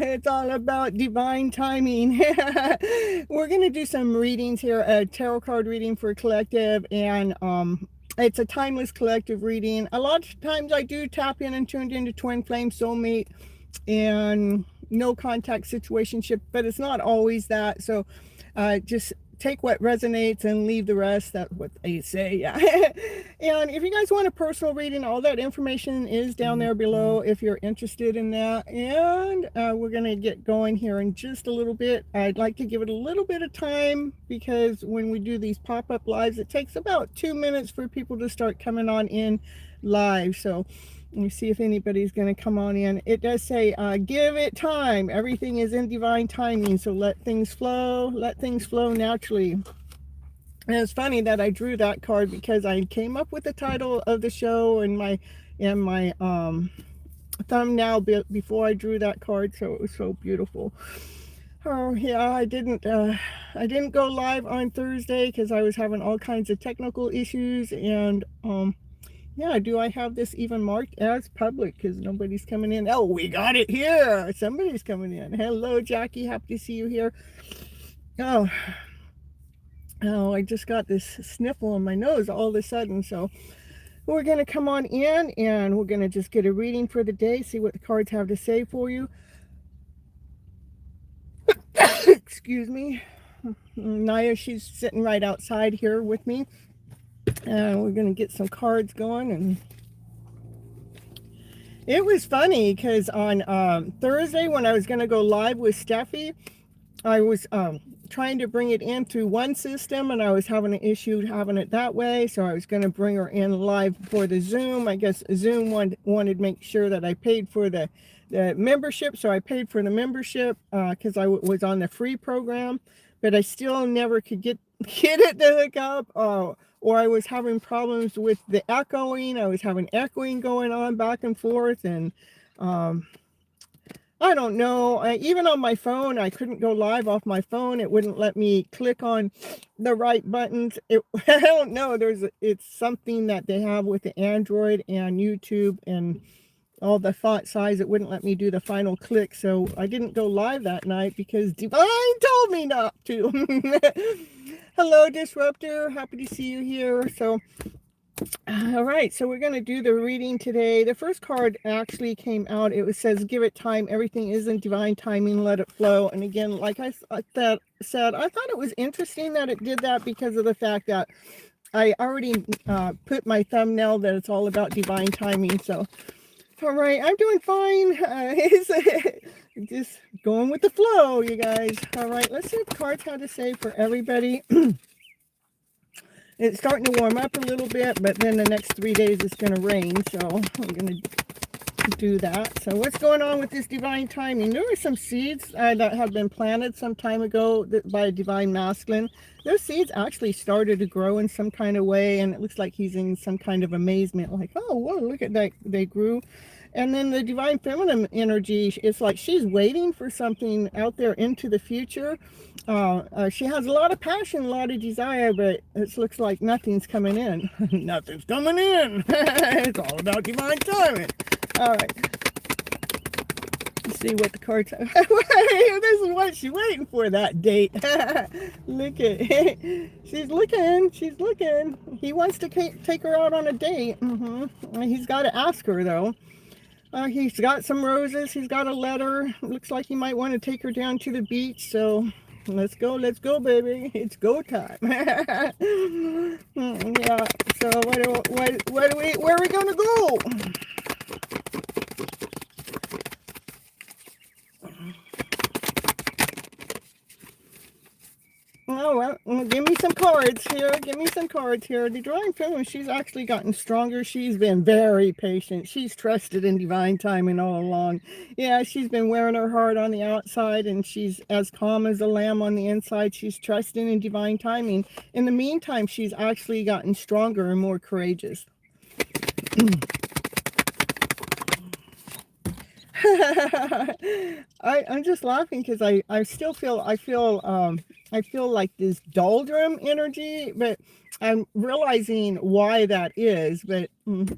It's all about divine timing. We're going to do some readings here, a tarot card reading for collective, and it's a timeless collective reading. A lot of times I do tap in and tuned into twin flame, soulmate, and no contact situationship, but it's not always that. So just take what resonates and leave the rest. That's what they say. Yeah. And if you guys want a personal reading, all that information is down there below if you're interested in that. And we're going to get going here in just a little bit. I'd like to give it a little bit of time because when we do these pop-up lives, it takes about 2 minutes for people to start coming on in live. So let me see if anybody's going to come on in. It does say, give it time. Everything is in divine timing. So let things flow naturally. And it's funny that I drew that card because I came up with the title of the show and my thumbnail before I drew that card. So it was so beautiful. Oh yeah, I didn't go live on Thursday because I was having all kinds of technical issues, and yeah, do I have this even marked as public because nobody's coming in? Oh, we got it here. Somebody's coming in. Hello, Jackie. Happy to see you here. Oh, I just got this sniffle on my nose all of a sudden. So we're going to come on in and we're going to just get a reading for the day, see what the cards have to say for you. Excuse me. Naya, she's sitting right outside here with me. And we're going to get some cards going. And it was funny because on Thursday when I was going to go live with Steffi, I was trying to bring it in through one system and I was having an issue having it that way. So I was going to bring her in live for the Zoom. I guess Zoom wanted to make sure that I paid for the membership. So I paid for the membership because I was on the free program, but I still never could get it to hook up. Or I was having problems with the echoing. I was having echoing going on back and forth. And I don't know. Even on my phone, I couldn't go live off my phone. It wouldn't let me click on the right buttons. I don't know. It's something that they have with the Android and YouTube and all the font size. It wouldn't let me do the final click. So I didn't go live that night because Divine told me not to. Hello, Disruptor. Happy to see you here. So, all right. So we're going to do the reading today. The first card actually came out. It says, give it time. Everything is in divine timing. Let it flow. And again, like I said, I thought it was interesting that it did that because of the fact that I already put my thumbnail that it's all about divine timing. So, all right. I'm doing fine. Just going with the flow, you guys. All right, let's see what the cards had to say for everybody. It's starting to warm up a little bit, but then the next 3 days it's going to rain, so I'm going to do that. So what's going on with this divine timing? There are some seeds that have been planted some time ago by a divine masculine. Those seeds actually started to grow in some kind of way, and it looks like he's in some kind of amazement, like, oh, whoa, look at that, they grew. And then the divine feminine energy, it's like she's waiting for something out there into the future. She has a lot of passion, a lot of desire, but it looks like nothing's coming in. Nothing's coming in. It's all about divine timing. All right. Let's see what the cards are. This is what she's waiting for, that date. Look at she's looking. He wants to take her out on a date. He's got to ask her, though. He's got some roses. He's got a letter. Looks like he might want to take her down to the beach. So let's go, baby. It's go time. Yeah. So where are we gonna go? Oh, well, give me some cards here. The drawing feminine, she's actually gotten stronger. She's been very patient. She's trusted in divine timing all along. Yeah, she's been wearing her heart on the outside, and she's as calm as a lamb on the inside. She's trusting in divine timing. In the meantime, she's actually gotten stronger and more courageous. I'm just laughing because I still feel I feel like this doldrum energy, but I'm realizing why that is. But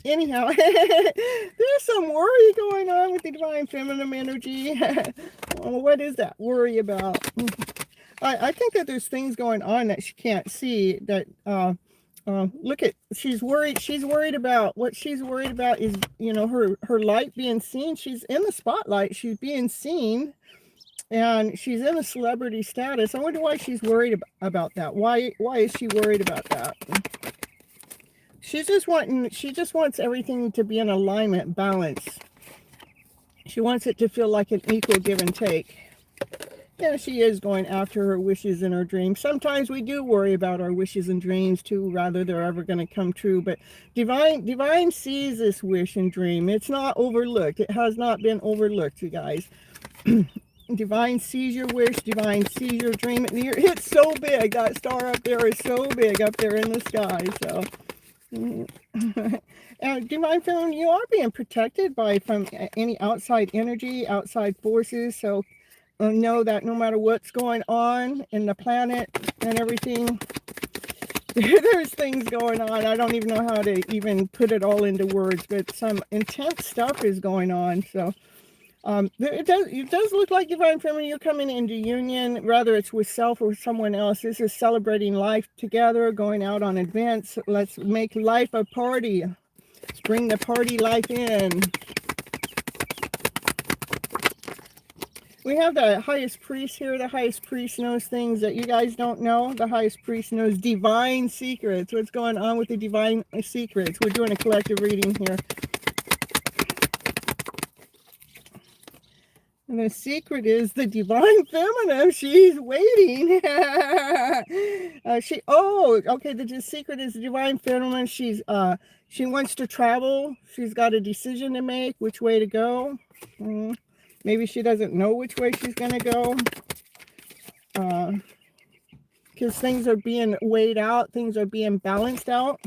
anyhow, there's some worry going on with the divine feminine energy. Well, what is that worry about? I think that there's things going on that she can't see. That look at, she's worried. She's worried about, what she's worried about is, you know, her light being seen. She's in the spotlight. She's being seen, and she's in a celebrity status. I wonder why she's worried about that. Why is she worried about that? She just wants everything to be in alignment, balance. She wants it to feel like an equal give and take. Yeah, she is going after her wishes and her dreams. Sometimes we do worry about our wishes and dreams too, rather they're ever going to come true. But divine sees this wish and dream. It's not overlooked. It has not been overlooked, you guys. Divine sees your wish. Divine sees your dream. It's so big. That star up there is so big up there in the sky. So, and divine feminine, you are being protected from any outside energy, outside forces. So know that no matter what's going on in the planet and everything, there's things going on. I don't even know how to even put it all into words, but some intense stuff is going on. So it does look like divine feminine, you're coming into union, whether it's with self or someone else. This is celebrating life together, going out on events. Let's make life a party. Let's bring the party life in. We have the highest priest here. The highest priest knows things that you guys don't know. The highest priest knows divine secrets. What's going on with the divine secrets? We're doing a collective reading here. And the secret is the divine feminine. She's waiting. Okay. The secret is the divine feminine. She wants to travel. She's got a decision to make, which way to go. Maybe she doesn't know which way she's going to go. Because things are being weighed out. Things are being balanced out.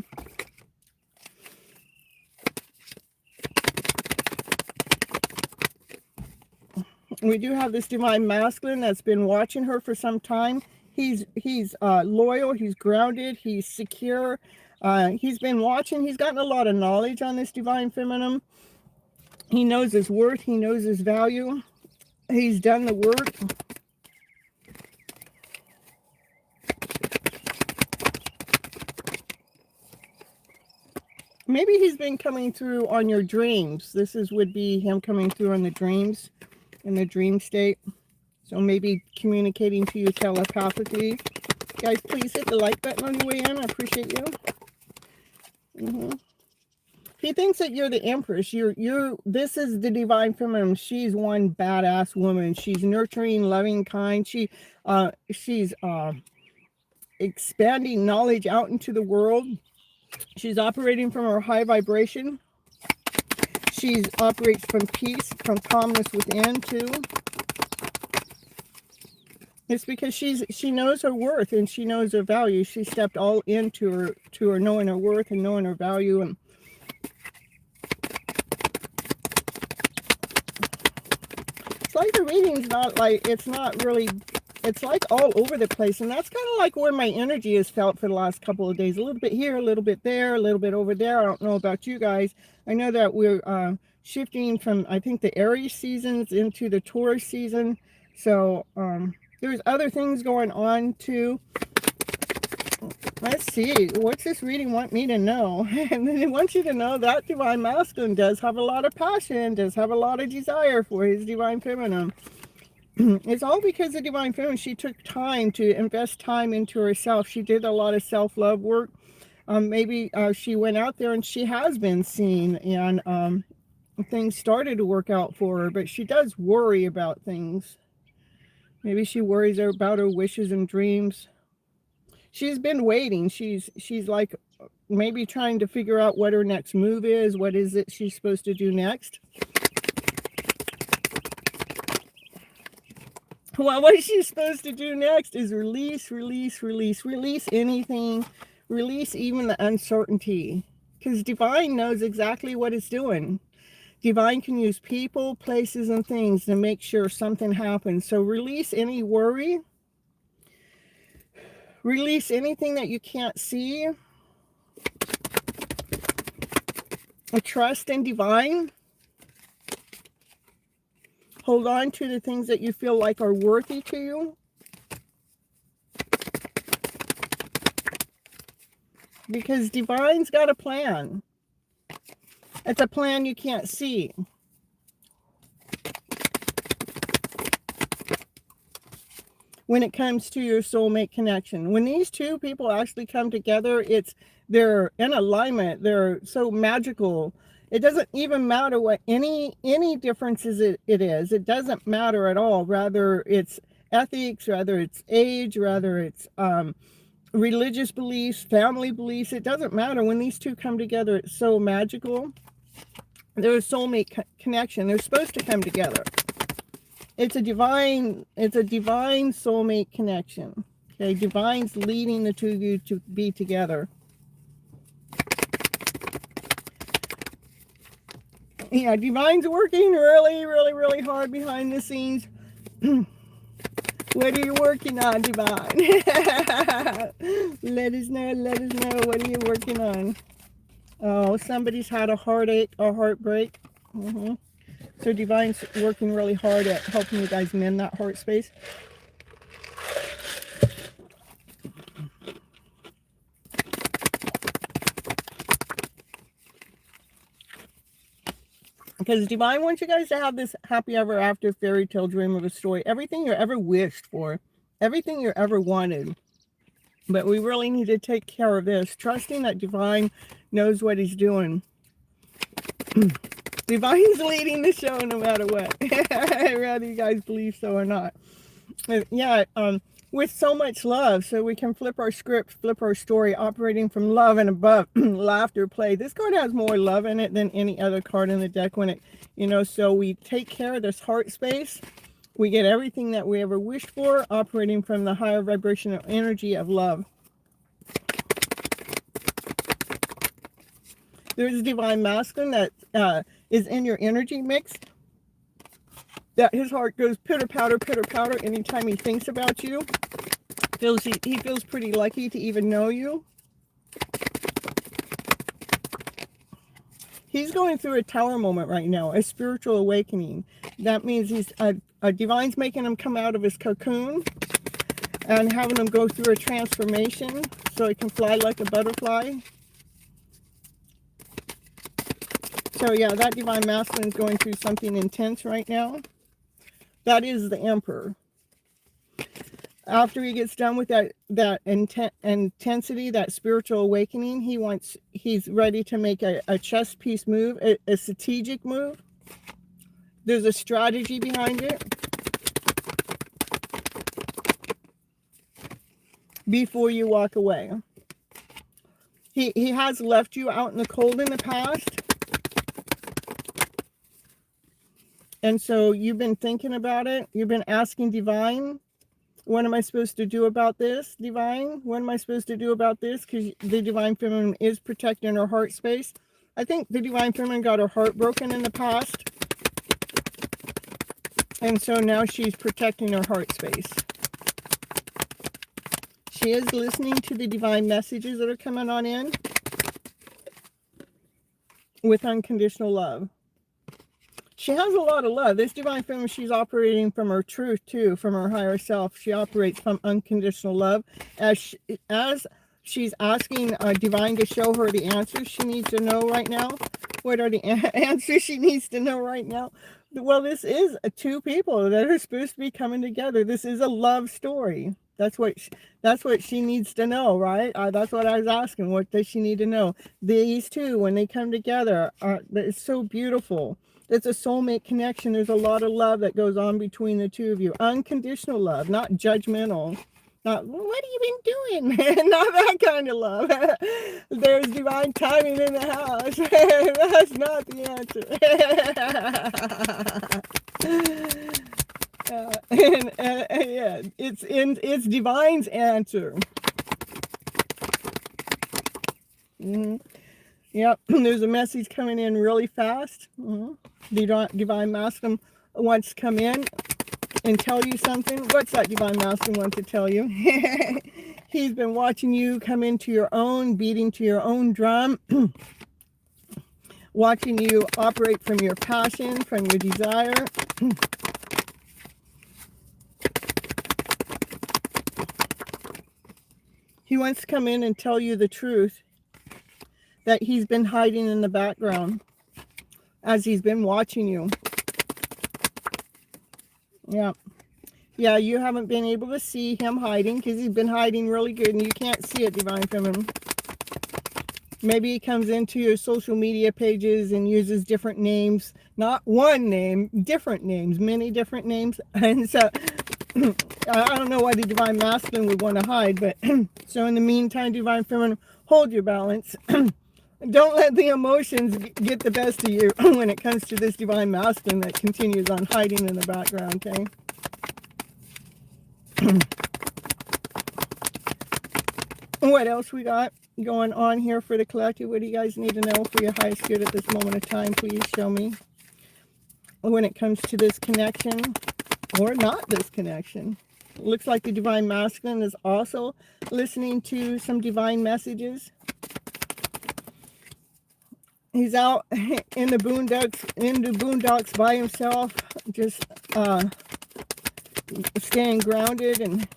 We do have this divine masculine that's been watching her for some time. He's loyal. He's grounded. He's secure. He's been watching. He's gotten a lot of knowledge on this divine feminine. He knows his worth. He knows his value. He's done the work. Maybe he's been coming through on your dreams. Would be him coming through on the dreams, in the dream state. So maybe communicating to you telepathically. Guys, please hit the like button on your way in. I appreciate you. He thinks that you're the empress. This is the divine feminine. She's one badass woman. She's nurturing, loving, kind. She's expanding knowledge out into the world. She's operating from her high vibration. She operates from peace, from calmness within too. It's because she knows her worth and she knows her value. She stepped all into her knowing her worth and knowing her value. And it's like the reading's not like, it's not really, it's like all over the place. And that's kind of like where my energy has felt for the last couple of days. A little bit here, a little bit there, a little bit over there. I don't know about you guys. I know that we're shifting from, I think, the Aries seasons into the Taurus season. So there's other things going on too. Let's see, what's this reading want me to know? And then it wants you to know that divine masculine does have a lot of passion, does have a lot of desire for his divine feminine. It's all because the divine feminine, she took time to invest time into herself. She did a lot of self-love work. Maybe she went out there and she has been seen, and things started to work out for her, but she does worry about things. Maybe she worries about her wishes and dreams. She's been waiting. She's like maybe trying to figure out what her next move is. What is it she's supposed to do next? Well, what she's supposed to do next is release anything, release even the uncertainty. Because divine knows exactly what it's doing. Divine can use people, places, and things to make sure something happens. So release any worry. Release anything that you can't see. Trust in divine. Hold on to the things that you feel like are worthy to you. Because divine's got a plan. It's a plan you can't see. When it comes to your soulmate connection. When these two people actually come together, they're in alignment. They're so magical. It doesn't even matter what any differences it is. It doesn't matter at all. Rather it's ethics, rather it's age, rather it's religious beliefs, family beliefs. It doesn't matter. When these two come together, it's so magical. They're a soulmate connection. They're supposed to come together. It's a divine soulmate connection. Okay, divine's leading the two of you to be together. Yeah, divine's working really, really, really hard behind the scenes. What are you working on, divine? Let us know, what are you working on? Oh, somebody's had a heartache, a heartbreak. So divine's working really hard at helping you guys mend that heart space. Because divine wants you guys to have this happy ever after fairy tale dream of a story. Everything you ever wished for. Everything you ever wanted. But we really need to take care of this. Trusting that divine knows what he's doing. Divine's leading the show no matter what. Whether you guys believe so or not. Yeah, with so much love, so we can flip our script, flip our story, operating from love and above. Laughter, play. This card has more love in it than any other card in the deck when it, so we take care of this heart space. We get everything that we ever wished for, operating from the higher vibrational energy of love. There's a divine masculine that is in your energy mix. That his heart goes pitter patter anytime he thinks about you. He feels pretty lucky to even know you. He's going through a tower moment right now, a spiritual awakening. That means he's divine's making him come out of his cocoon and having him go through a transformation so he can fly like a butterfly. So yeah, that divine masculine is going through something intense right now. That is the Emperor. After he gets done with that intensity, that spiritual awakening, he's ready to make a chess piece move, a strategic move. There's a strategy behind it. Before you walk away. He has left you out in the cold in the past. And so you've been thinking about it. You've been asking divine, what am I supposed to do about this, divine? What am I supposed to do about this? Because the divine feminine is protecting her heart space. I think the divine feminine got her heart broken in the past. And so now she's protecting her heart space. She is listening to the divine messages that are coming on in with unconditional love. She has a lot of love. This divine feminine, she's operating from her truth too, from her higher self. She operates from unconditional love. As she's asking divine to show her the answers she needs to know right now. What are the answers she needs to know right now? Well, this is two people that are supposed to be coming together. This is a love story. That's what she needs to know, right? That's what I was asking. What does she need to know? These two, when they come together, it's so beautiful. It's a soulmate connection. There's a lot of love that goes on between the two of you. Unconditional love, not judgmental. Not, what have you been doing? Not that kind of love. There's divine timing in the house. That's not the answer. Yeah, it's divine's answer. Yep, there's a message coming in really fast. The Divine Masculine wants to come in and tell you something. What's that Divine Masculine want to tell you? He's been watching you come into your own, beating to your own drum, watching you operate from your passion, from your desire. He wants to come in and tell you the truth that he's been hiding in the background as he's been watching you. Yeah. Yeah, you haven't been able to see him hiding because he's been hiding really good and you can't see it, Divine Feminine. Maybe he comes into your social media pages and uses different names, not one name, different names, many different names. And so I don't know why the Divine Masculine would want to hide, but so in the meantime, Divine Feminine, hold your balance. Don't let the emotions get the best of you when it comes to this Divine Masculine that continues on hiding in the background, okay? What else we got going on here for the collective? What do you guys need to know for your highest good at this moment of time? Please show me. When it comes to this connection, or not this connection. It looks like the Divine Masculine is also listening to some divine messages. He's out in the boondocks by himself, just staying grounded and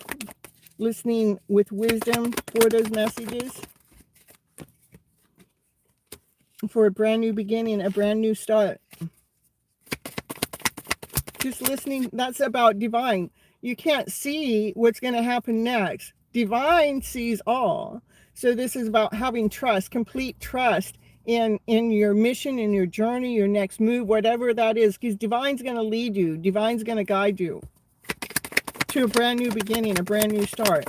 listening with wisdom for those messages. For a brand new beginning, a brand new start. Just listening, that's about divine. You can't see what's going to happen next. Divine sees all. So this is about having trust, complete trust in your mission, in your journey, your next move, whatever that is, because divine's going to lead you. Divine's going to guide you to a brand new beginning, a brand new start.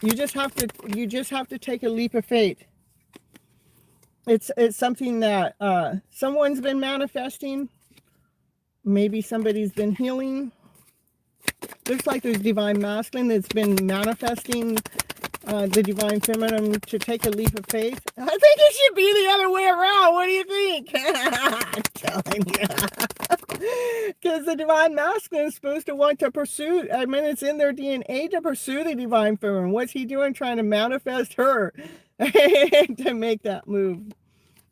You just have to take a leap of faith. It's something that someone's been manifesting. Maybe somebody's been healing. Looks like there's Divine Masculine that's been manifesting the Divine Feminine to take a leap of faith. I think it should be the other way around. What do you think? I'm telling you. Because the Divine Masculine is supposed to want to pursue, I mean, it's in their DNA to pursue the Divine Feminine. What's he doing? Trying to manifest her to make that move.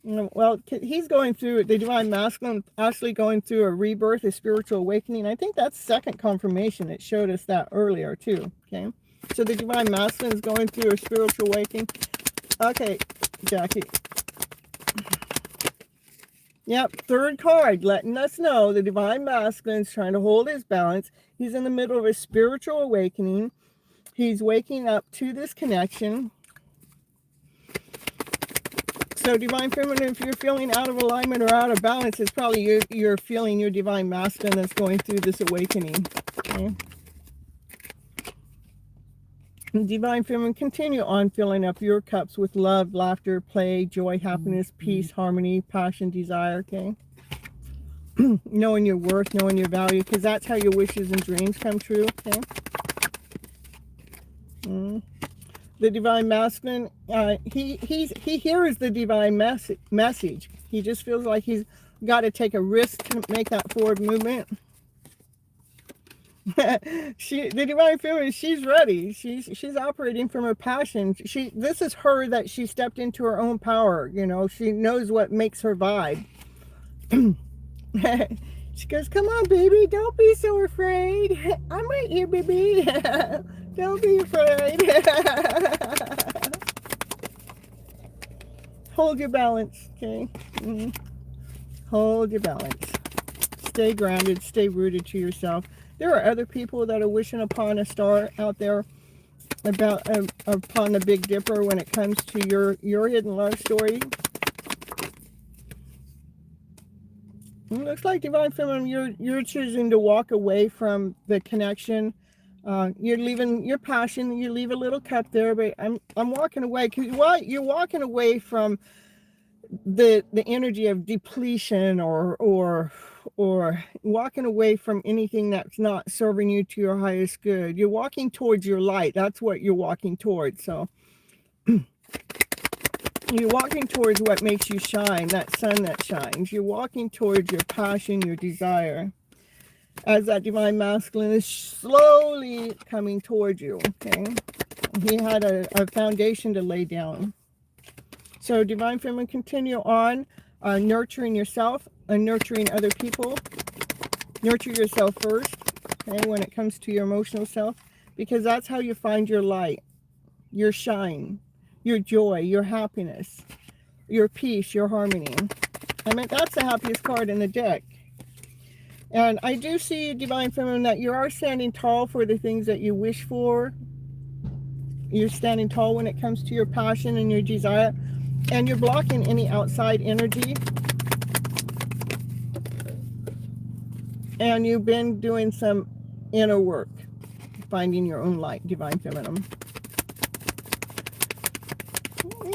Well, he's going through, the Divine Masculine actually going through a rebirth, a spiritual awakening. I think that's second confirmation. It showed us that earlier too, okay? So the Divine Masculine is going through a spiritual awakening. Okay, Jackie. Yep, third card, letting us know the Divine Masculine is trying to hold his balance. He's in the middle of a spiritual awakening. He's waking up to this connection. So Divine Feminine, if you're feeling out of alignment or out of balance, it's probably you're feeling your Divine Masculine that's going through this awakening. Okay? Divine Feminine, continue on filling up your cups with love, laughter, play, joy, happiness, peace, harmony, passion, desire, okay? Knowing your worth, knowing your value, because that's how your wishes and dreams come true, okay? The Divine Masculine, he hears the divine message. He just feels like he's got to take a risk to make that forward movement. The Divine Feminine, she's ready. She's operating from her passion. This is her that she stepped into her own power. You know, she knows what makes her vibe. She goes, "Come on, baby, don't be so afraid. I'm right here, baby." Don't be afraid. Hold your balance, okay? Hold your balance. Stay grounded, stay rooted to yourself. There are other people that are wishing upon a star out there, upon the Big Dipper when it comes to your hidden love story. It looks like Divine Feminine, you're choosing to walk away from the connection. You're leaving your passion. You leave a little cup there, but I'm walking away because you're walking away from the energy of depletion or walking away from anything that's not serving you to your highest good. You're walking towards your light. That's what you're walking towards. So You're walking towards what makes you shine, that sun that shines. You're walking towards your passion, your desire, as that divine masculine is slowly coming towards you, okay? He had a foundation to lay down. So divine feminine, continue on nurturing yourself and nurturing other people. Nurture yourself first, okay, when it comes to your emotional self, because that's how you find your light, your shine, your joy, your happiness, your peace, your harmony. I mean, that's the happiest card in the deck. And I do see, divine feminine, that you are standing tall for the things that you wish for. You're standing tall when it comes to your passion and your desire, and you're blocking any outside energy. And you've been doing some inner work, finding your own light, divine feminine.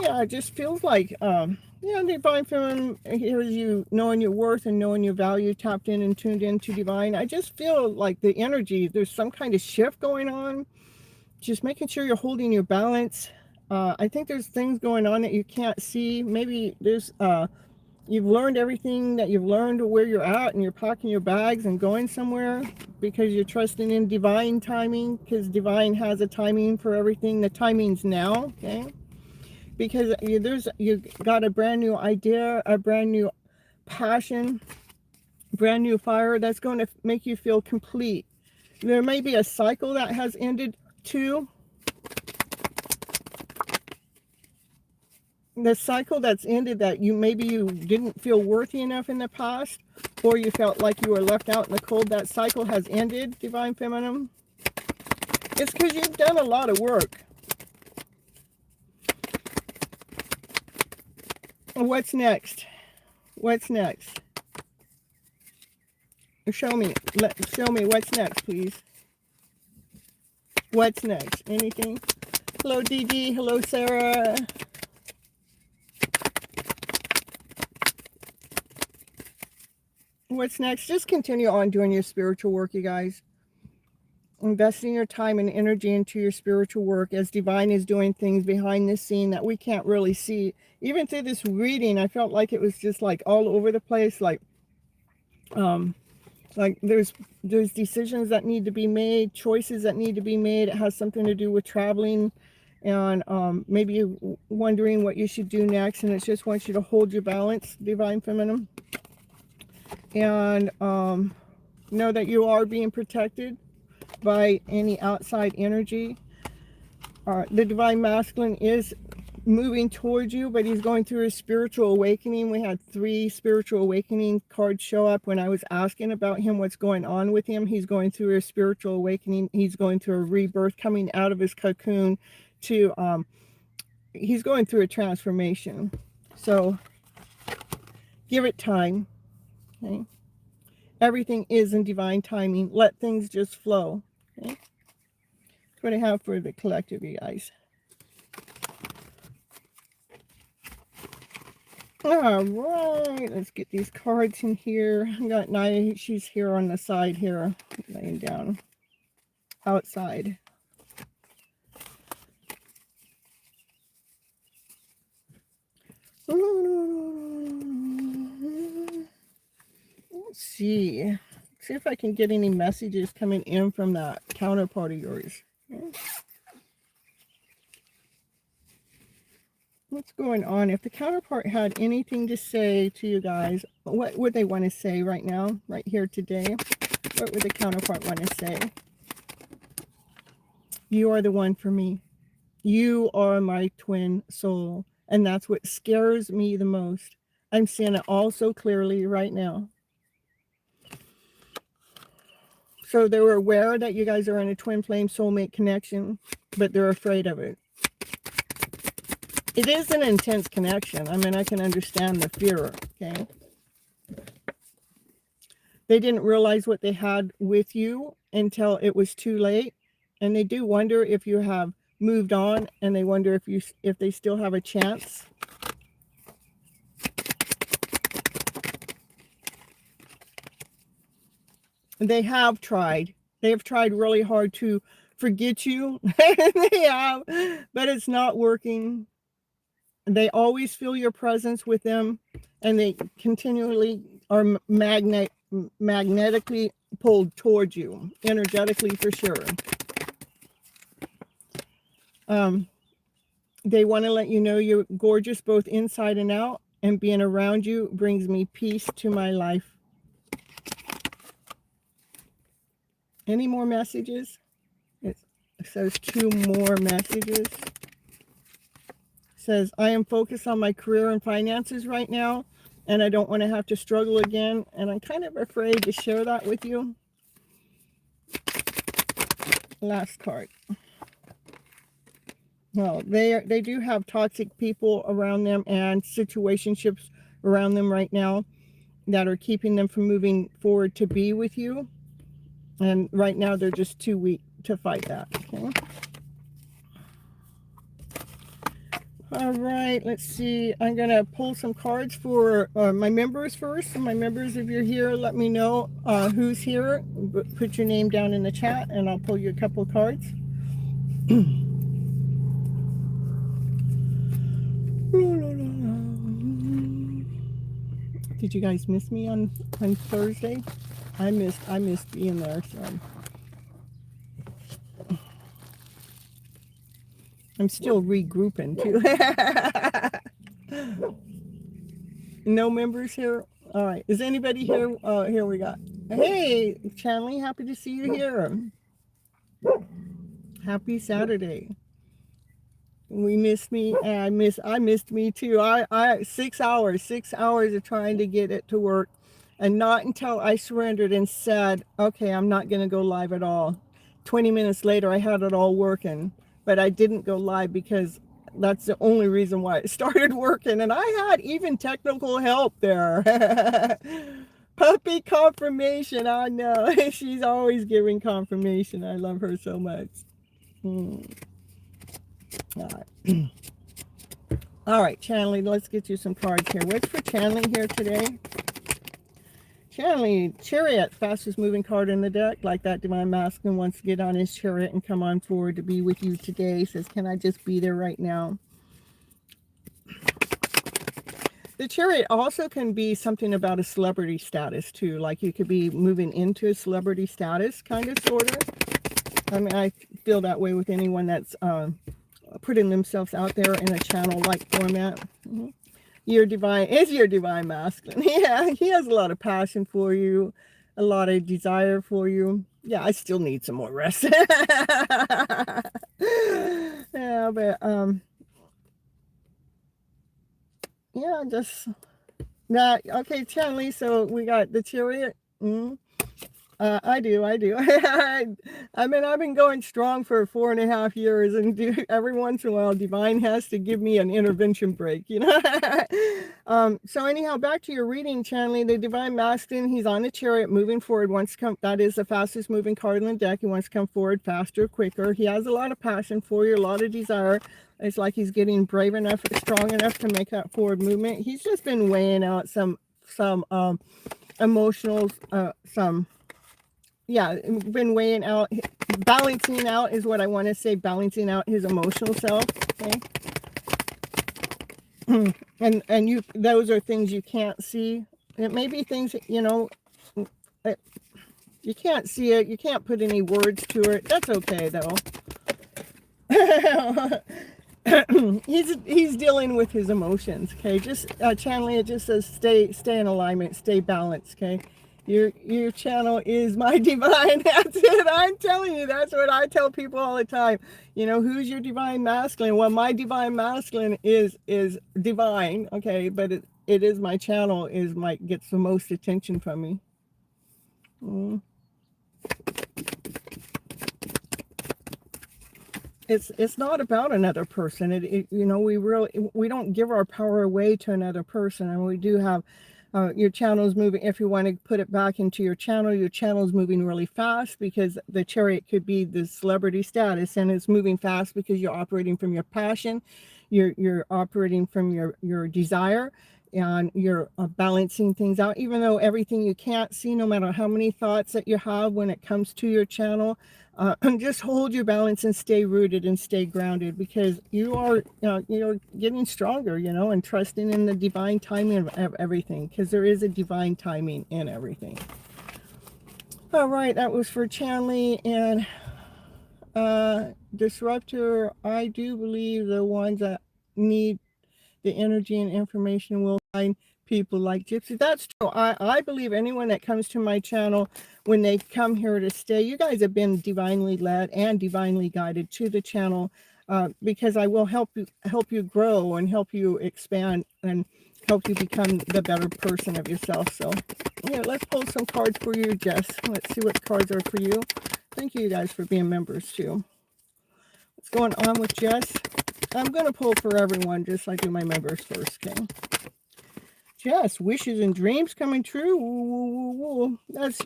Yeah, it just feels like, yeah, divine feminine, here's you knowing your worth and knowing your value, tapped in and tuned into divine. I just feel like the energy, there's some kind of shift going on. Just making sure you're holding your balance. I think there's things going on that you can't see. Maybe there's, you've learned everything that you've learned where you're at, and you're packing your bags and going somewhere because you're trusting in divine timing, because divine has a timing for everything. The timing's now, okay? Because you got a brand new idea, a brand new passion, brand new fire that's going to make you feel complete. There may be a cycle that has ended too. The cycle that's ended, that maybe you didn't feel worthy enough in the past, or you felt like you were left out in the cold, that cycle has ended, divine feminine. It's because you've done a lot of work. What's next? What's next? Show me what's next, please. What's next? Anything? Hello, DD. Hello, Sarah. What's next? Just continue on doing your spiritual work, you guys. Investing your time and energy into your spiritual work, as divine is doing things behind the scene that we can't really see. Even through this reading, I felt like it was just like all over the place. Like there's decisions that need to be made, choices that need to be made. It has something to do with traveling, and maybe you're wondering what you should do next, and it just wants you to hold your balance, divine feminine, and know that you are being protected by any outside energy. The divine masculine is moving towards you, but he's going through a spiritual awakening. We had 3 spiritual awakening cards show up when I was asking about him, what's going on with him. He's going through a spiritual awakening. He's going through a rebirth, coming out of his cocoon to he's going through a transformation. So give it time, okay? Everything is in divine timing. Let things just flow, okay? That's what I have for the collective, you guys. All right, let's get these cards in here. I got Naya, she's here on the side here, laying down outside. Let's see if I can get any messages coming in from that counterpart of yours. Okay. What's going on? If the counterpart had anything to say to you guys, what would they want to say right now, right here today? What would the counterpart want to say? You are the one for me. You are my twin soul. And that's what scares me the most. I'm seeing it all so clearly right now. So they were aware that you guys are in a twin flame soulmate connection, but they're afraid of it. It is an intense connection. I mean, I can understand the fear, okay? They didn't realize what they had with you until it was too late. And they do wonder if you have moved on, and they wonder if they still have a chance. They have tried. They have tried really hard to forget you. They have, but it's not working. they always feel your presence with them, and they continually are magnetically pulled towards you, energetically for sure. They want to let you know you're gorgeous both inside and out, and being around you brings me peace to my life. Any more messages? It says 2 more messages. It says, I am focused on my career and finances right now, and I don't want to have to struggle again, and I'm kind of afraid to share that with you. Last card. Well, they do have toxic people around them and situationships around them right now that are keeping them from moving forward to be with you. And right now they're just too weak to fight that. Okay. All right, let's see. I'm going to pull some cards for my members first. And my members, if you're here, let me know who's here. Put your name down in the chat and I'll pull you a couple of cards. Did you guys miss me on Thursday? I missed being there, so I'm still regrouping too. No members here. All right, is anybody here? Here we got. Hey, Chanley, happy to see you here. Happy Saturday. We missed me, and I missed me too. I 6 hours of trying to get it to work, and not until I surrendered and said, okay, I'm not going to go live at all. 20 minutes later, I had it all working, but I didn't go live because that's the only reason why it started working. And I had even technical help there. Puppy confirmation, I know. She's always giving confirmation. I love her so much. All right. All right, Chanley, let's get you some cards here. What's for Chanley here today? Chanley, Chariot, fastest moving card in the deck. Like that Divine Masculine wants to get on his chariot and come on forward to be with you today. Says, can I just be there right now? The Chariot also can be something about a celebrity status too. Like you could be moving into a celebrity status, kind of, sort of. I mean, I feel that way with anyone that's putting themselves out there in a channel-like format. Your divine masculine. Yeah, he has a lot of passion for you, a lot of desire for you. Yeah, I still need some more rest. Yeah, but yeah, just that. Okay, Chanley, so we got the Chariot. I do. I mean, I've been going strong for 4.5 years, and every once in a while, Divine has to give me an intervention break, you know. So anyhow, back to your reading, Chanley. The Divine Masculine, he's on the Chariot, moving forward. Wants to come. That is the fastest moving card in the deck. He wants to come forward faster, quicker. He has a lot of passion for you, a lot of desire. It's like he's getting brave enough, strong enough to make that forward movement. He's just been weighing out some emotional, yeah, been weighing out, balancing out is what I want to say, balancing out his emotional self. Okay. And you, those are things you can't see. It may be things, you know, you can't see it, you can't put any words to it. That's okay though. He's dealing with his emotions. Okay, just channeling it just says stay in alignment, stay balanced. Okay, your channel is my divine. That's it. I'm telling you, that's what I tell people all the time. You know, who's your divine masculine? Well, my divine masculine is divine. Okay, but it is my channel gets the most attention from me. It's not about another person. You know, we don't give our power away to another person, and we do have your channel is moving. If you want to put it back into your channel is moving really fast, because the Chariot could be the celebrity status, and it's moving fast because you're operating from your passion, you're operating from your desire, and you're balancing things out. Even though everything you can't see, no matter how many thoughts that you have when it comes to your channel, Just hold your balance and stay rooted and stay grounded, because you are, you're getting stronger, and trusting in the divine timing of everything, because there is a divine timing in everything. All right, that was for Chanley and Disruptor. I do believe the ones that need the energy and information will find people like Gypsy. That's true. I believe anyone that comes to my channel, when they come here to stay, you guys have been divinely led and divinely guided to the channel, because I will help you grow and help you expand and help you become the better person of yourself. So yeah, let's pull some cards for you, Jess. Let's see what cards are for you. Thank you guys for being members too. What's going on with Jess? I'm going to pull for everyone, just like I do my members first, okay? Jess, wishes and dreams coming true. Woo, woo, woo, woo. That's,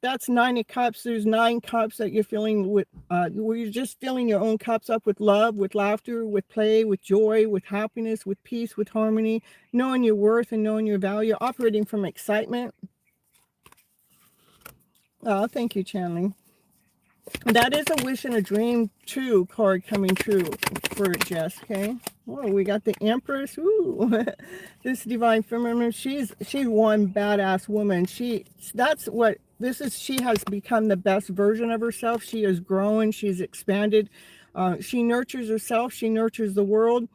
that's 9 of cups. There's 9 cups that you're filling with, where you're just filling your own cups up with love, with laughter, with play, with joy, with happiness, with peace, with harmony, knowing your worth and knowing your value, operating from excitement. Oh, thank you, Channeling. That is a wish and a dream too card coming true for Jess, okay? Oh, we got the Empress. Ooh, this divine feminine. She's one badass woman. She has become the best version of herself. She is growing. She's expanded. She nurtures herself. She nurtures the world.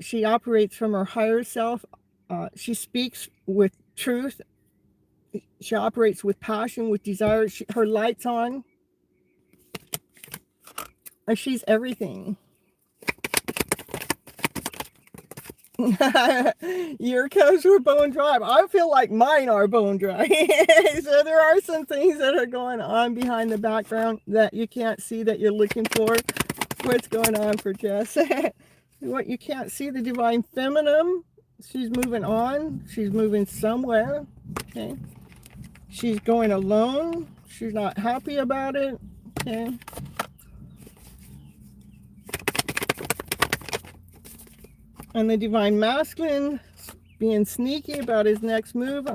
She operates from her higher self. She speaks with truth. She operates with passion, with desire. Her light's on. She's everything. Your cups were bone dry. I feel like mine are bone dry. So there are some things that are going on behind the background that you can't see, that you're looking for. What's going on for Jess? What you can't see, the divine feminine. She's moving on. She's moving somewhere. Okay. She's going alone. She's not happy about it. Okay. And the divine masculine being sneaky about his next move.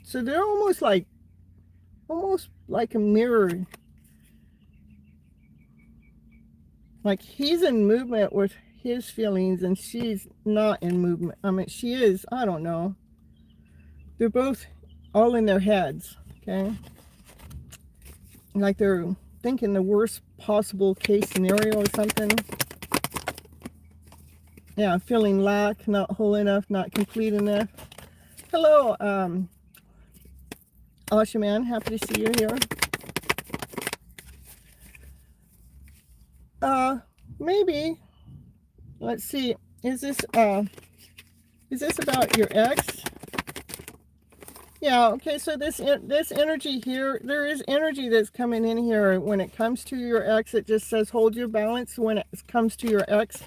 So they're almost like a mirror. Like he's in movement with his feelings and she's not in movement. I mean, she is, I don't know. They're both all in their heads, okay? Like they're thinking the worst possible case scenario or something. Yeah, feeling lack, not whole enough, not complete enough. Hello, Ashaman, happy to see you here. Maybe, let's see, is this about your ex? Yeah, okay, so this energy here, there is energy that's coming in here. When it comes to your ex, it just says hold your balance when it comes to your ex,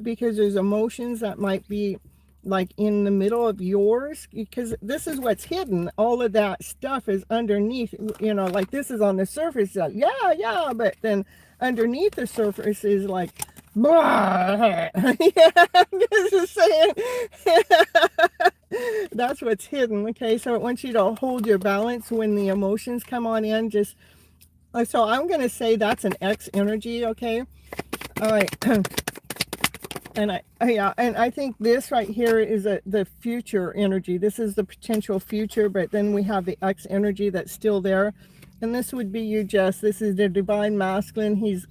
because there's emotions that might be like in the middle of yours, because this is what's hidden. All of that stuff is underneath, like this is on the surface, yeah, but then underneath the surface is like, yeah, I'm just saying. That's what's hidden, okay? So it wants you to hold your balance when the emotions come on in. Just so I'm going to say that's an X energy, okay? All right. And I think this right here is the future energy. This is the potential future, but then we have the X energy that's still there. And this would be you, Jess. This is the divine masculine. He's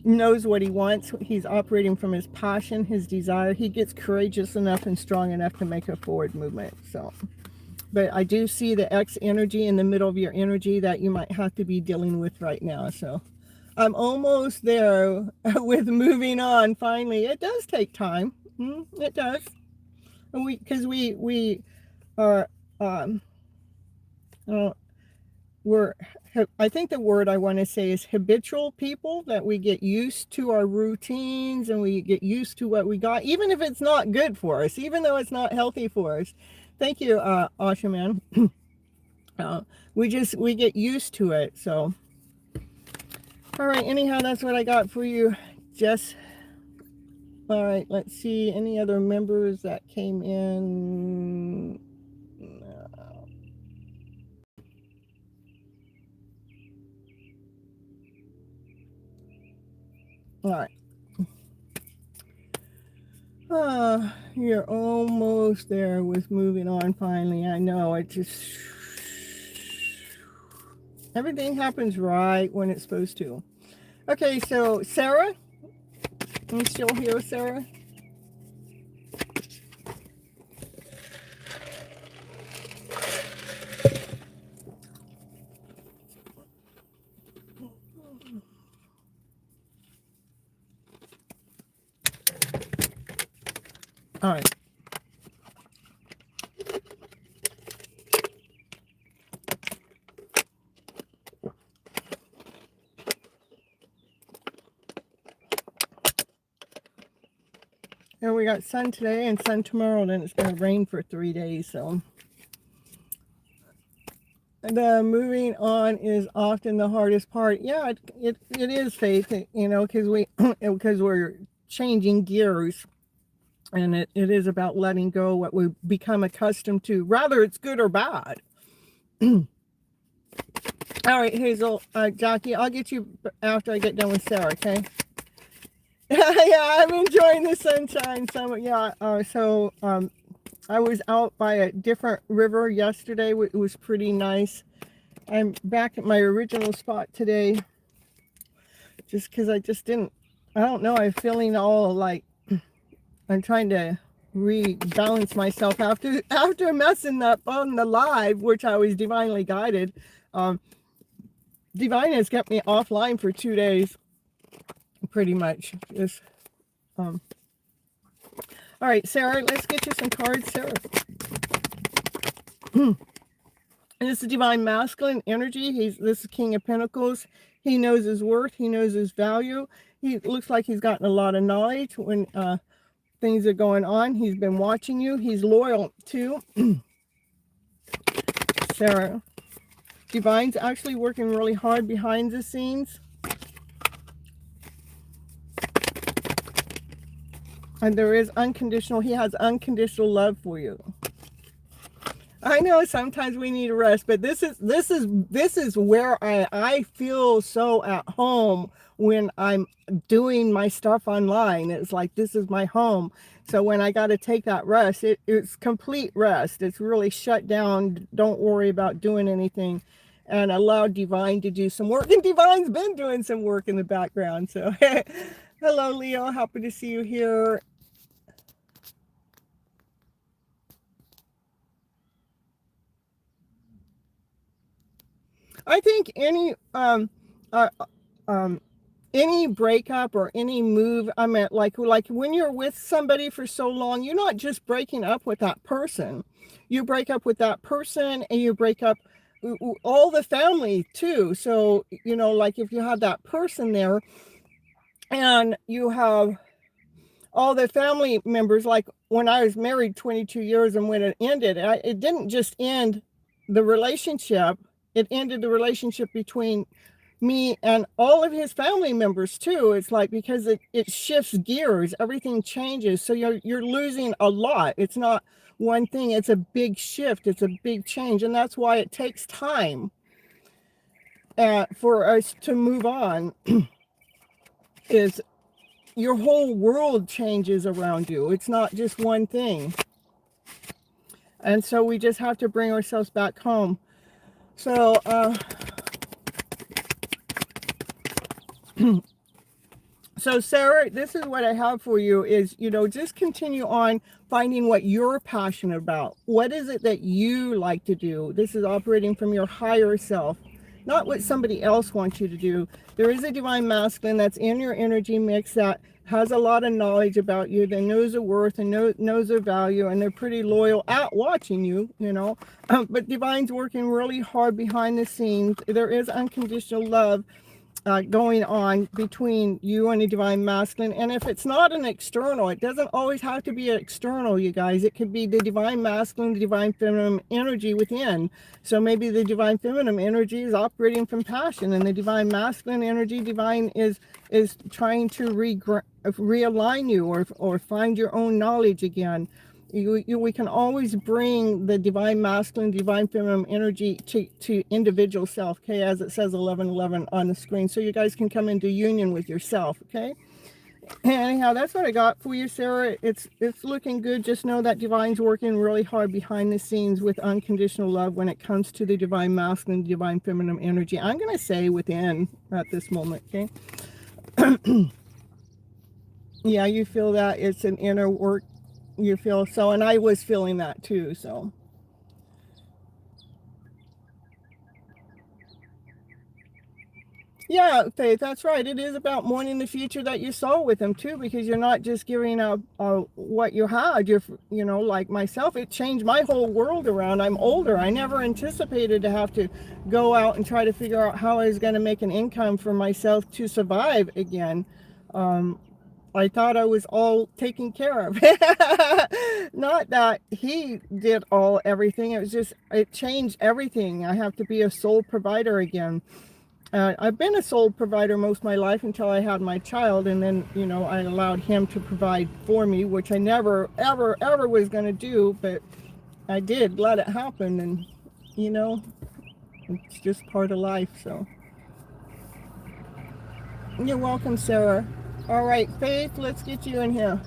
knows what he wants. He's operating from his passion, his desire. He gets courageous enough and strong enough to make a forward movement. So, but I do see the X energy in the middle of your energy that you might have to be dealing with right now. So I'm almost there with moving on. Finally, it does take time. It does. And because we are, I think the word I want to say is habitual people, that we get used to our routines and we get used to what we got, even if it's not good for us, even though it's not healthy for us. Thank you, Ashaman. We get used to it. So, all right. Anyhow, that's what I got for you, Jess. All right. Let's see any other members that came in. All right. You're almost there with moving on finally. I know, it just... everything happens right when it's supposed to. Okay, so Sarah, you still here, Sarah? All right. And we got sun today and sun tomorrow, then it's going to rain for 3 days, so. The moving on is often the hardest part. Yeah, it is, Faith, you know, because we're changing gears. And it is about letting go what we become accustomed to. Rather, it's good or bad. All right, Hazel, Jackie, I'll get you after I get done with Sarah, okay? Yeah, I'm enjoying the sunshine. I was out by a different river yesterday. It was pretty nice. I'm back at my original spot today. Just because I don't know, I'm feeling all like, I'm trying to rebalance myself after messing up on the live, which I was divinely guided. Divine has kept me offline for 2 days, pretty much. Just, all right, Sarah, let's get you some cards, Sarah. And this is divine masculine energy. This is King of Pentacles. He knows his worth. He knows his value. He looks like he's gotten a lot of knowledge when things are going on. He's been watching you. He's loyal too. Sarah, Divine's actually working really hard behind the scenes. And there is he has unconditional love for you. I know sometimes we need a rest, but this is where I feel so at home when I'm doing my stuff online. It's like, this is my home. So when I got to take that rest, it's complete rest. It's really shut down. Don't worry about doing anything, and allow Divine to do some work. And Divine's been doing some work in the background. So hello, Leo. Happy to see you here. I think any breakup or any move, I meant like when you're with somebody for so long, you're not just breaking up with that person. You break up with that person, and you break up all the family too. So, you know, like if you have that person there and you have all the family members, like when I was married 22 years and when it ended, it didn't just end the relationship. It ended the relationship between me and all of his family members too. It's like, because it shifts gears, everything changes. So you're losing a lot. It's not one thing. It's a big shift. It's a big change. And that's why it takes time for us to move on. Is your whole world changes around you. It's not just one thing. And so we just have to bring ourselves back home. So, so Sarah, this is what I have for you is, you know, just continue on finding what you're passionate about. What is it that you like to do? This is operating from your higher self, not what somebody else wants you to do. There is a divine masculine that's in your energy mix that has a lot of knowledge about you. They knows their worth and knows their value, and they're pretty loyal at watching you, you know. But Divine's working really hard behind the scenes. There is unconditional love going on between you and the divine masculine. And if it's not an external, it doesn't always have to be an external, you guys. It could be the divine masculine, the divine feminine energy within. So maybe the divine feminine energy is operating from passion, and the divine masculine energy, divine is trying to realign you or find your own knowledge again. we can always bring the divine masculine, divine feminine energy to individual self, okay, as it says 1111 on the screen, so you guys can come into union with yourself, okay? Anyhow, that's what I got for you, Sarah. It's looking good. Just know that divine's working really hard behind the scenes with unconditional love when it comes to the divine masculine, divine feminine energy. I'm going to say within at this moment, okay? Yeah, you feel that it's an inner work. You feel so, and I was feeling that too, so. Yeah, Faith, that's right. It is about mourning the future that you saw with them too, because you're not just giving up what you had. You're, you know, like myself, it changed my whole world around. I'm older. I never anticipated to have to go out and try to figure out how I was going to make an income for myself to survive again. I thought I was all taken care of. Not that he did everything. It was just, it changed everything. I have to be a sole provider again. I've been a sole provider most of my life until I had my child, and then, you know, I allowed him to provide for me, which I never, ever, ever was going to do, but I did let it happen, and, you know, it's just part of life, so. You're welcome, Sarah. All right, Faith, let's get you in here.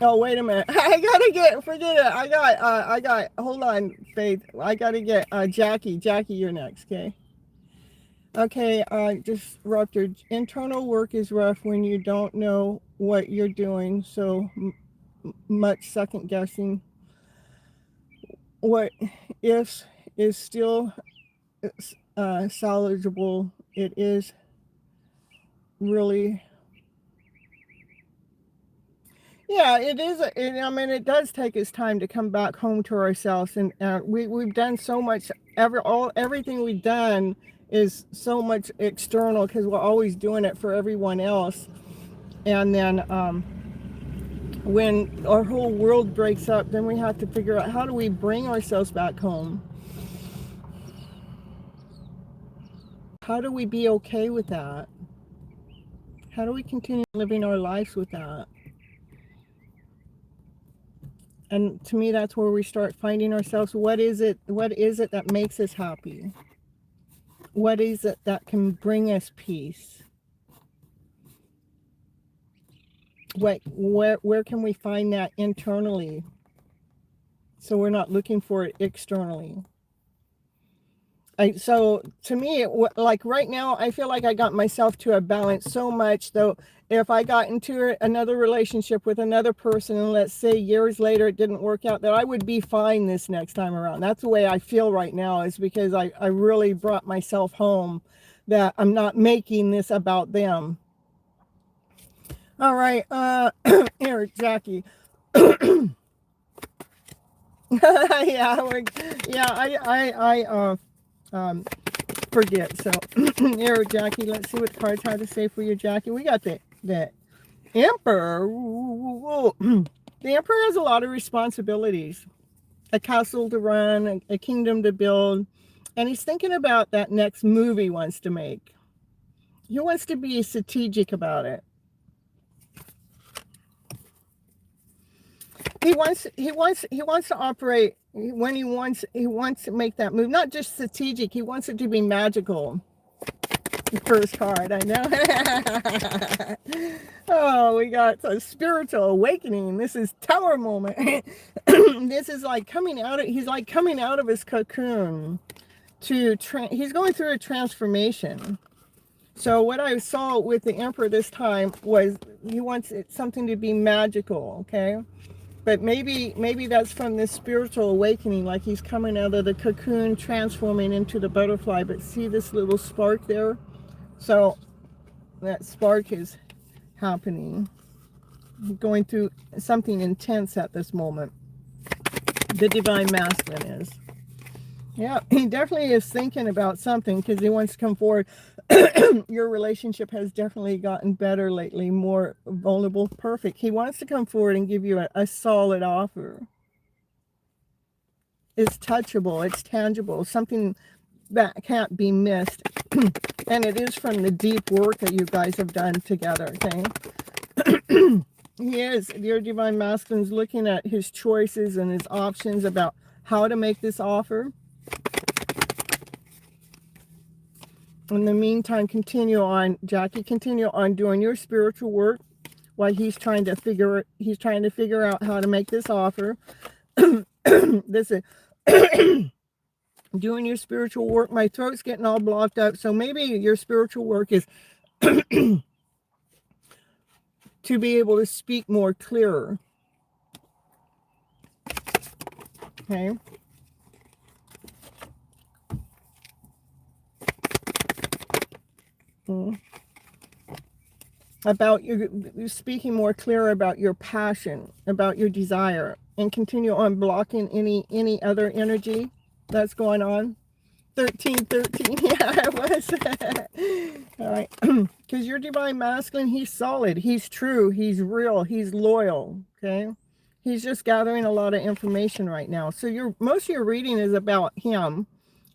Oh, wait a minute. I gotta get, forget it. I got, hold on, Faith. I gotta get Jackie. Jackie, you're next, okay? Okay, disrupted. Internal work is rough when you don't know what you're doing, so much second guessing. What ifs is still salvageable. It is really. Yeah, it is. I mean, it does take us time to come back home to ourselves, and we've done so much. Everything we've done is so much external because we're always doing it for everyone else. And then when our whole world breaks up, then we have to figure out how do we bring ourselves back home. How do we be okay with that? How do we continue living our lives with that? And to me, that's where we start finding ourselves. What is it that makes us happy? What is it that can bring us peace? Where can we find that internally? So we're not looking for it externally. So to me, like right now, I feel like I got myself to a balance so much, though. If I got into another relationship with another person, and let's say years later it didn't work out, that I would be fine this next time around. That's the way I feel right now, is because I really brought myself home, that I'm not making this about them. All right, here, Jackie. I forget. So here, Jackie, let's see what the cards have to say for you, Jackie. We got the Emperor. The Emperor has a lot of responsibilities, a castle to run, a kingdom to build, and he's thinking about that next move he wants to make. He wants to be strategic about it. He wants to operate when he wants to make that move, not just strategic. He wants it to be magical. The first card, I know. Oh, we got a spiritual awakening. This is Tower moment. This is like coming out of, he's like coming out of his cocoon he's going through a transformation. So what I saw with the Emperor this time was he wants something to be magical, okay? But maybe that's from this spiritual awakening, like he's coming out of the cocoon, transforming into the butterfly. But see this little spark there? So that spark is happening. Going through something intense at this moment. The divine masculine is. Yeah, he definitely is thinking about something because he wants to come forward. Your relationship has definitely gotten better lately, more vulnerable, perfect. He wants to come forward and give you a solid offer. It's touchable, it's tangible, something that can't be missed. And it is from the deep work that you guys have done together, okay? He is. Your divine masculine's looking at his choices and his options about how to make this offer. In the meantime, continue on, Jackie, continue on doing your spiritual work while he's trying to figure out how to make this offer. This is doing your spiritual work. My throat's getting all blocked up, so maybe your spiritual work is to be able to speak more clearer. Okay. About you're speaking more clear about your passion, about your desire, and continue on blocking any other energy that's going on. 1313, yeah, it was. All right, because your divine masculine, he's solid, he's true, he's real, he's loyal. Okay, he's just gathering a lot of information right now. So most of your reading is about him.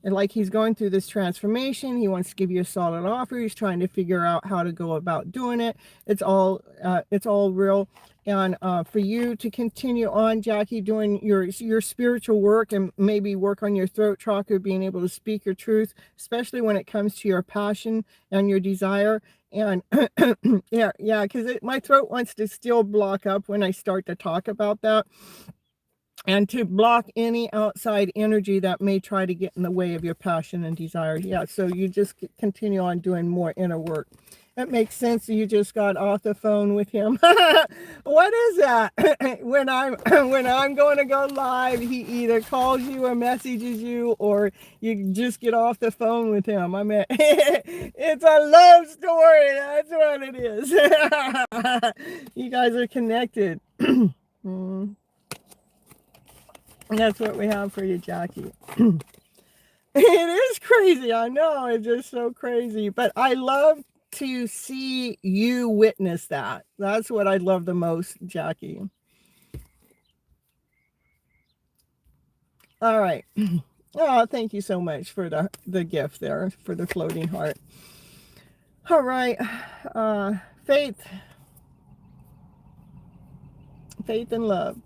And like he's going through this transformation, he wants to give you a solid offer. He's trying to figure out how to go about doing it. It's all real. And for you to continue on, Jackie, doing your spiritual work and maybe work on your throat chakra, being able to speak your truth, especially when it comes to your passion and your desire. And yeah, because my throat wants to still block up when I start to talk about that. And to block any outside energy that may try to get in the way of your passion and desire. Yeah, so you just continue on doing more inner work. That makes sense. You just got off the phone with him. What is that? when I'm going to go live, he either calls you or messages you, or you just get off the phone with him. I mean, it's a love story. That's what it is. You guys are connected. That's what we have for you, Jackie. It is crazy. I know. It's just so crazy. But I love to see you witness that. That's what I love the most, Jackie. All right. Oh, thank you so much for the gift there, for the floating heart. All right. Faith. Faith and love.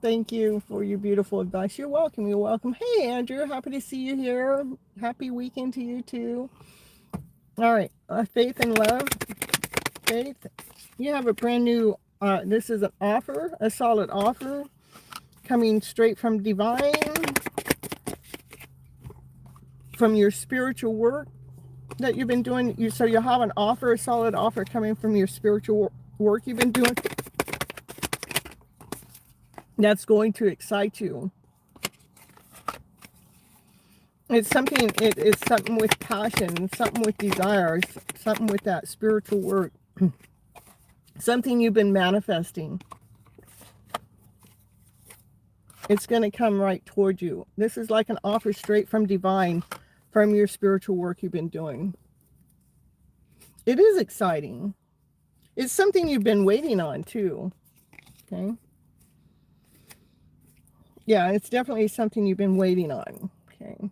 Thank you for your beautiful advice. You're welcome. You're welcome. Hey, Andrew. Happy to see you here. Happy weekend to you, too. All right. Faith and love. Faith. You have a brand new, this is an offer, a solid offer coming straight from divine, from your spiritual work that you've been doing. So you have an offer, a solid offer coming from your spiritual work you've been doing. That's going to excite you. It's something with passion, something with desires, something with that spiritual work. Something you've been manifesting. It's going to come right toward you. This is like an offer straight from divine, from your spiritual work you've been doing. It is exciting. It's something you've been waiting on too. Okay. Yeah, it's definitely something you've been waiting on. Okay.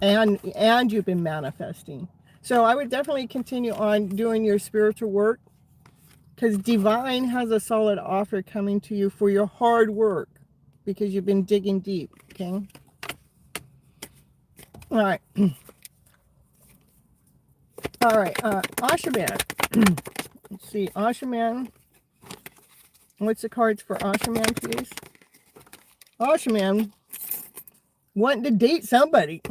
And you've been manifesting. So I would definitely continue on doing your spiritual work, because divine has a solid offer coming to you for your hard work, because you've been digging deep. Okay. All right. All right. Ashaman. Let's see. Ashaman. What's the cards for Ashaman, please? Ashaman wanting to date somebody.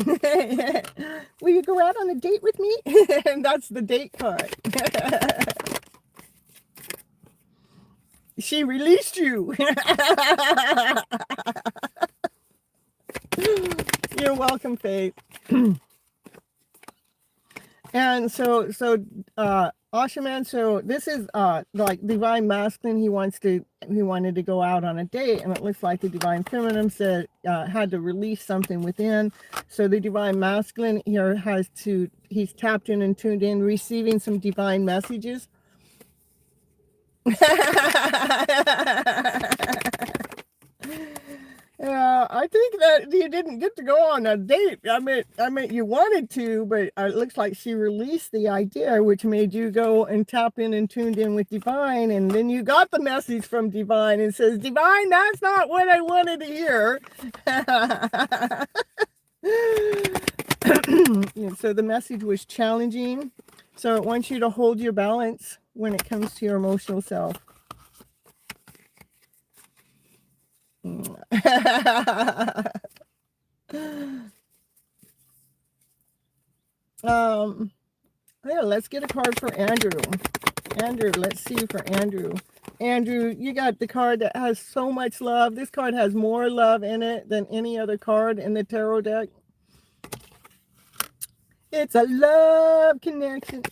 Will you go out on a date with me? And that's the date card. She released you. You're welcome, Faith. And so Ashaman, so this is like divine masculine. He wanted to go out on a date, and it looks like the divine feminine said had to release something within. So the divine masculine here he's tapped in and tuned in, receiving some divine messages. Yeah, I think that you didn't get to go on a date. I mean, you wanted to, but it looks like she released the idea, which made you go and tap in and tuned in with Divine, and then you got the message from Divine and says, Divine, that's not what I wanted to hear. So the message was challenging. So it wants you to hold your balance when it comes to your emotional self. Yeah, let's get a card for Andrew. Andrew, let's see for Andrew. Andrew, you got the card that has so much love. This card has more love in it than any other card in the tarot deck. It's a love connection.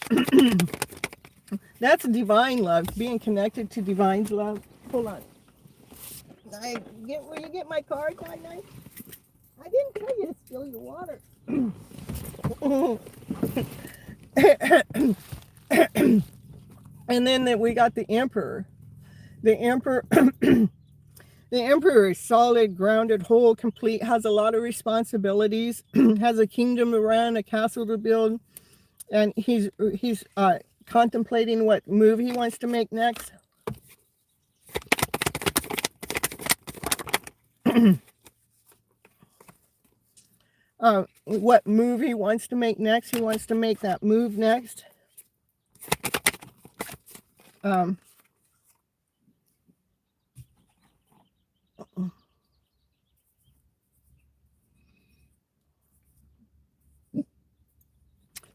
That's divine love, being connected to divine's love. Hold on. Will you get my card, Nine? I didn't tell you to spill your water. And then we got the Emperor. The Emperor, the Emperor is solid, grounded, whole, complete, has a lot of responsibilities, has a kingdom to run, a castle to build, and he's contemplating what move he wants to make next. What move he wants to make next. He wants to make that move next.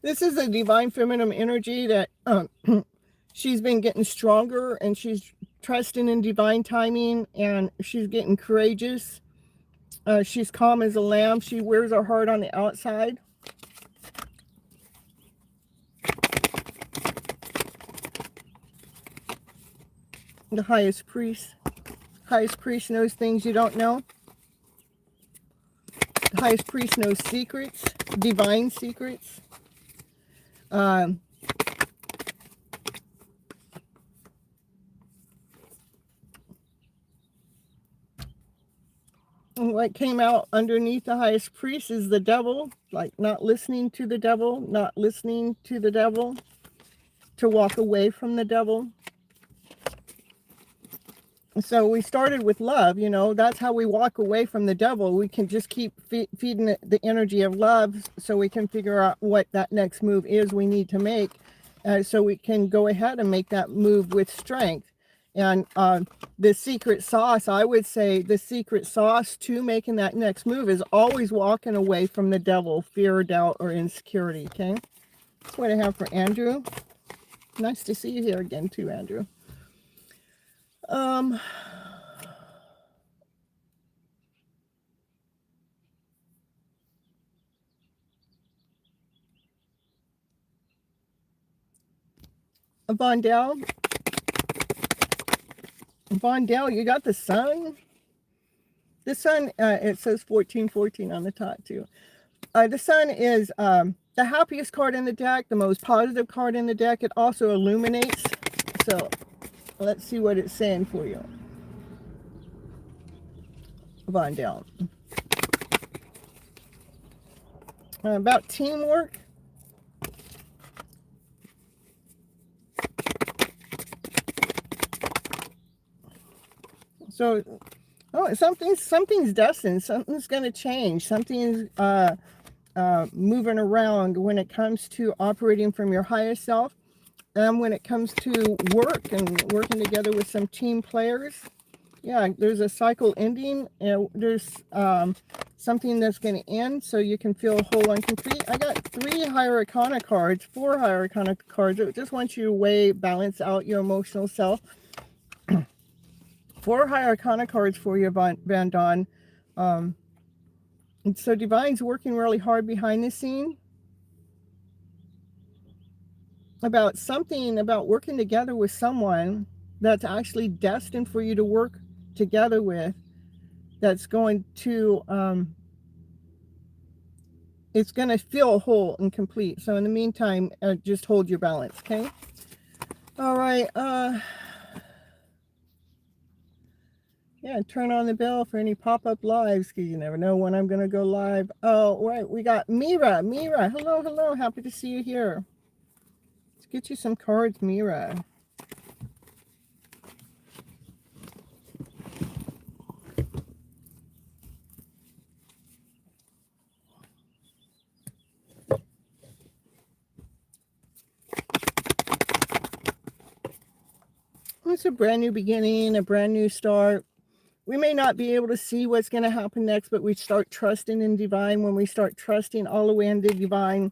This is a divine feminine energy that she's been getting stronger, and she's trusting in divine timing, and she's getting courageous. She's calm as a lamb. She wears her heart on the outside. The highest priest. Highest priest knows things you don't know. The highest priest knows secrets, divine secrets. What came out underneath the highest priest is the devil, like not listening to the devil, not listening to the devil, to walk away from the devil. So we started with love, you know, that's how we walk away from the devil. We can just keep feeding it the energy of love, so we can figure out what that next move is we need to make, so we can go ahead and make that move with strength. And the secret sauce, I would say the secret sauce to making that next move is always walking away from the devil, fear, doubt, or insecurity, okay? That's what I have for Andrew. Nice to see you here again too, Andrew. Vondell, you got the sun? The sun, it says 1414 on the top too. The sun is the happiest card in the deck, the most positive card in the deck. It also illuminates. So let's see what it's saying for you. Vondell. About teamwork. So, something's destined. Something's going to change. Something's moving around when it comes to operating from your highest self. And when it comes to work and working together with some team players. Yeah, there's a cycle ending. There's something that's going to end, so you can feel whole and complete. I got 4 higher arcana cards. It just wants you to weigh, balance out your emotional self. 4 higher arcana cards for you, Van Don. And so Divine's working really hard behind the scene about working together with someone that's actually destined for you to work together with, that's going to it's going to feel whole and complete. So in the meantime, just hold your balance, okay? All right. Yeah, turn on the bell for any pop-up lives, because you never know when I'm going to go live. Oh, right, we got Mira. Mira, hello, hello. Happy to see you here. Let's get you some cards, Mira. It's a brand new beginning, a brand new start. We may not be able to see what's going to happen next, but we start trusting in divine. When we start trusting all the way into divine,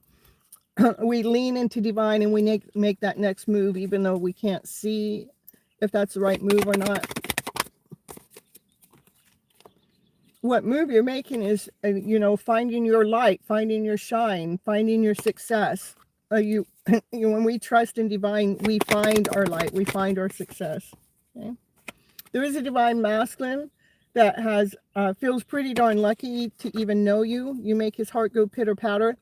we lean into divine and we make that next move, even though we can't see if that's the right move or not. What move you're making is, you know, finding your light, finding your shine, finding your success. When we trust in divine, we find our light, we find our success. Okay? There is a divine masculine that has feels pretty darn lucky to even know you. You make his heart go pitter patter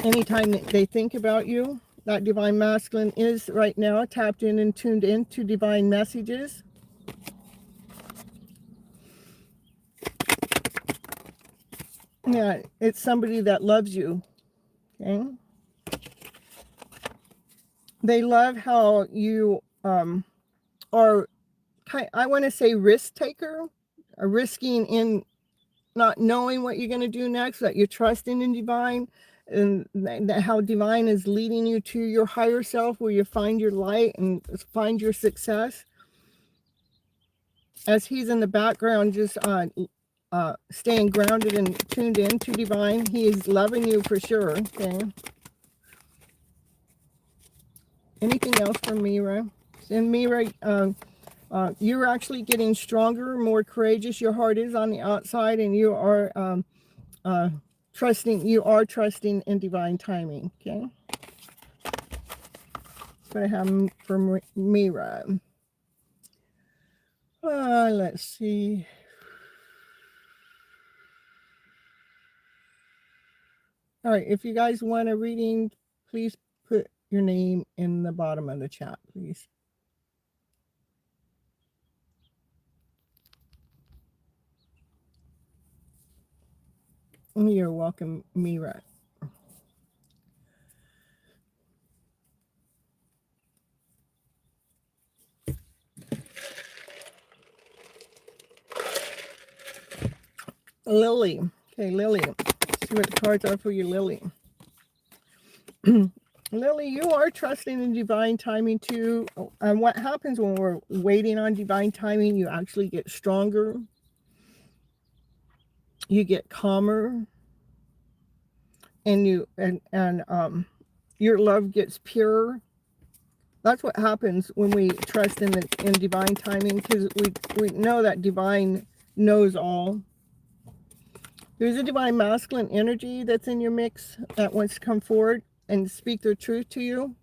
anytime they think about you. That divine masculine is right now tapped in and tuned in to divine messages. Yeah, it's somebody that loves you. Okay. They love how you are, I want to say, risk taker, risking in not knowing what you're going to do next, that you're trusting in divine, and that how divine is leading you to your higher self, where you find your light and find your success. As he's in the background, just staying grounded and tuned in to divine, he is loving you for sure. Okay. Anything else from Mira? And Mira, you're actually getting stronger, more courageous. Your heart is on the outside, and you are trusting. You are trusting in divine timing. Okay. That's what I have from Mira. Let's see. All right. If you guys want a reading, please put your name in the bottom of the chat, please. You're welcome, Mira. Lily. Okay, Lily. Let's see what the cards are for you, Lily. Lily, you are trusting in divine timing too. And what happens when we're waiting on divine timing, you actually get stronger. You get calmer. And your love gets purer. That's what happens when we trust in divine timing, because we know that divine knows all. There's a divine masculine energy that's in your mix that wants to come forward and speak their truth to you.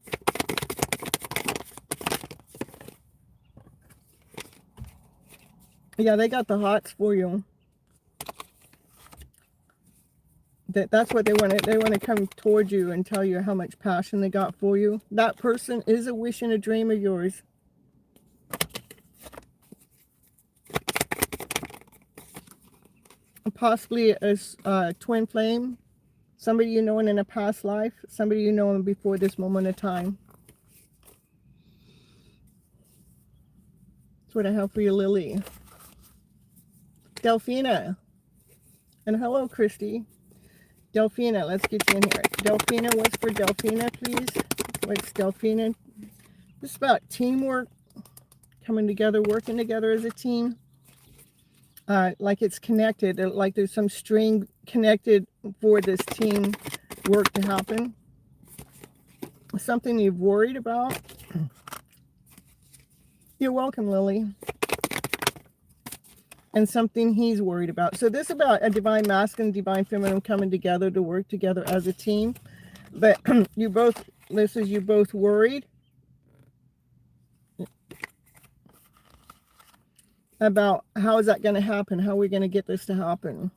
Yeah, they got the hots for you. That's what they want to. They want to come towards you and tell you how much passion they got for you. That person is a wish and a dream of yours. Possibly a twin flame, somebody you know in a past life, somebody you know before this moment of time. That's what I have for you, Lily. Delphina. And hello, Christy. Delphina, let's get you in here. Delphina, what's for Delphina, please? What's Delphina? This is about teamwork, coming together, working together as a team. Like it's connected, like there's some string connected for this team work to happen. Something you've worried about. You're welcome, Lily. And something he's worried about. So this is about a divine masculine, divine feminine coming together to work together as a team. But you both worried about how is that going to happen? How are we going to get this to happen?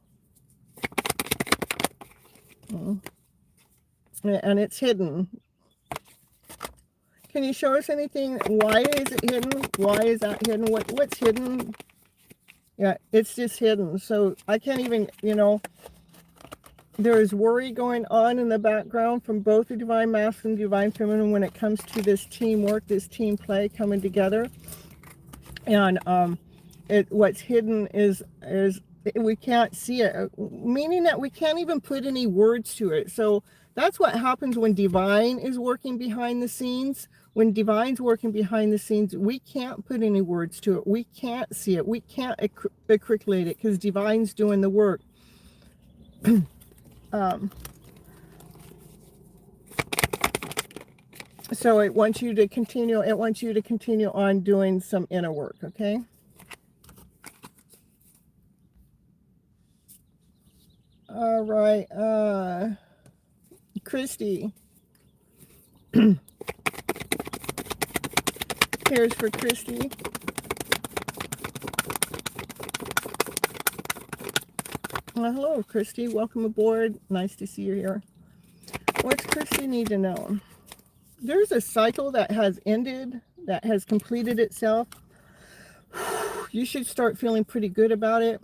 And it's hidden. Can you show us anything? Why is it hidden? Why is that hidden? What's hidden? Yeah, it's just hidden. So I can't even, you know, there is worry going on in the background from both the divine masculine and divine feminine when it comes to this teamwork, this team play coming together. And what's hidden is we can't see it, meaning that we can't even put any words to it. So that's what happens when divine is working behind the scenes. When divine's working behind the scenes, we can't put any words to it. We can't see it. We can't articulate it because divine's doing the work. So it wants you to continue. It wants you to continue on doing some inner work. Okay. All right. Christy. Here's for Christy. Hello, Christy. Welcome aboard. Nice to see you here. What's Christy need to know? There's a cycle that has ended, that has completed itself. You should start feeling pretty good about it.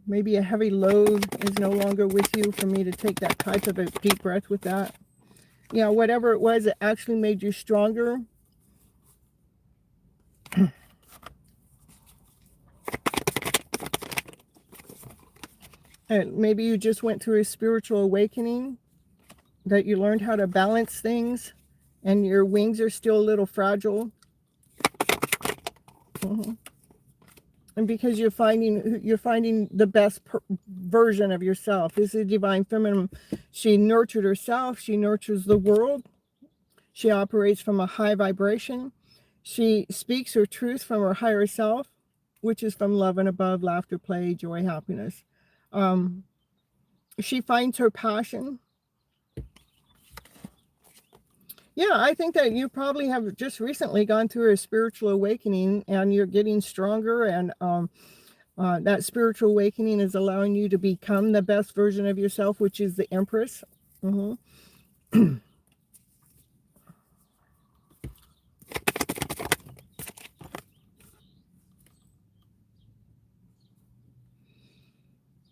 Maybe a heavy load is no longer with you for me to take that type of a deep breath with that. You know, whatever it was, it actually made you stronger. And maybe you just went through a spiritual awakening, that you learned how to balance things, and your wings are still a little fragile. And because you're finding the best version of yourself. This is divine feminine. She nurtured herself. She nurtures the world. She operates from a high vibration. She speaks her truth from her higher self, which is from love and above, laughter, play, joy, happiness. She finds her passion. Yeah, I think that you probably have just recently gone through a spiritual awakening, and you're getting stronger, and that spiritual awakening is allowing you to become the best version of yourself, which is the Empress.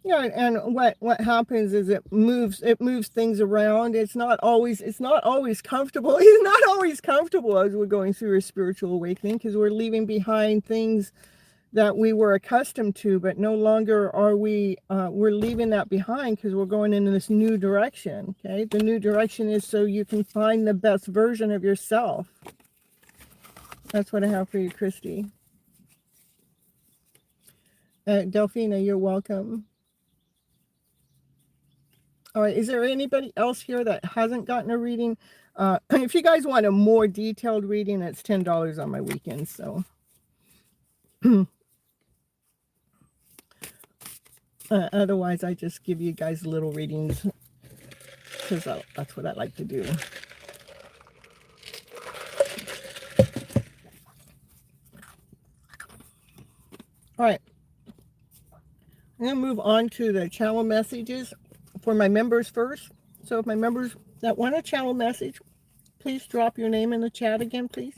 Yeah, and what happens is it moves things around. It's not always comfortable. It's not always comfortable as we're going through a spiritual awakening, because we're leaving behind things that we were accustomed to, but no longer are we. We're leaving that behind because we're going in this new direction. Okay, the new direction is so you can find the best version of yourself. That's what I have for you, Christy. Delphina, you're welcome. All right, is there anybody else here that hasn't gotten a reading? If you guys want a more detailed reading, it's $10 on my weekends. So, otherwise, I just give you guys little readings because that's what I like to do. All right, I'm going to move on to the channel messages for my members first. So if my members that want a channel message, please drop your name in the chat again, please.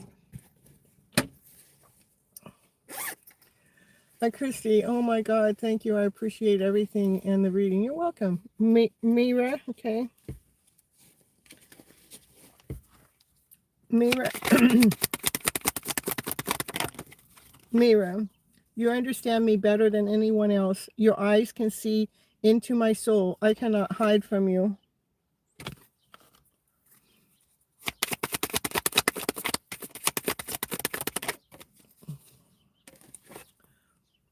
Hi, Christy. Oh my God, thank you. I appreciate everything in the reading. You're welcome. Mira, okay. Mira. Mira, you understand me better than anyone else. Your eyes can see into my soul. I cannot hide from you.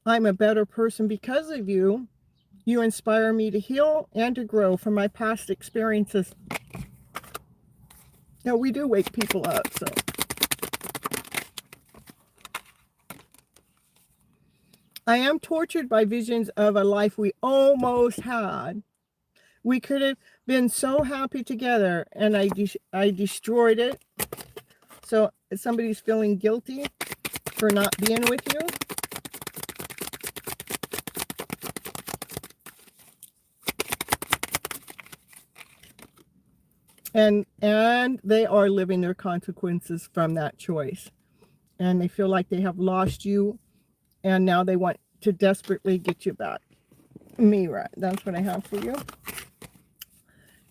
I'm a better person because of you. You inspire me to heal and to grow from my past experiences. Now, we do wake people up, so. I am tortured by visions of a life we almost had. We could have been so happy together, and I destroyed it. So somebody's feeling guilty for not being with you. And they are living their consequences from that choice. And they feel like they have lost you, and now they want to desperately get you back. Mira, that's what I have for you.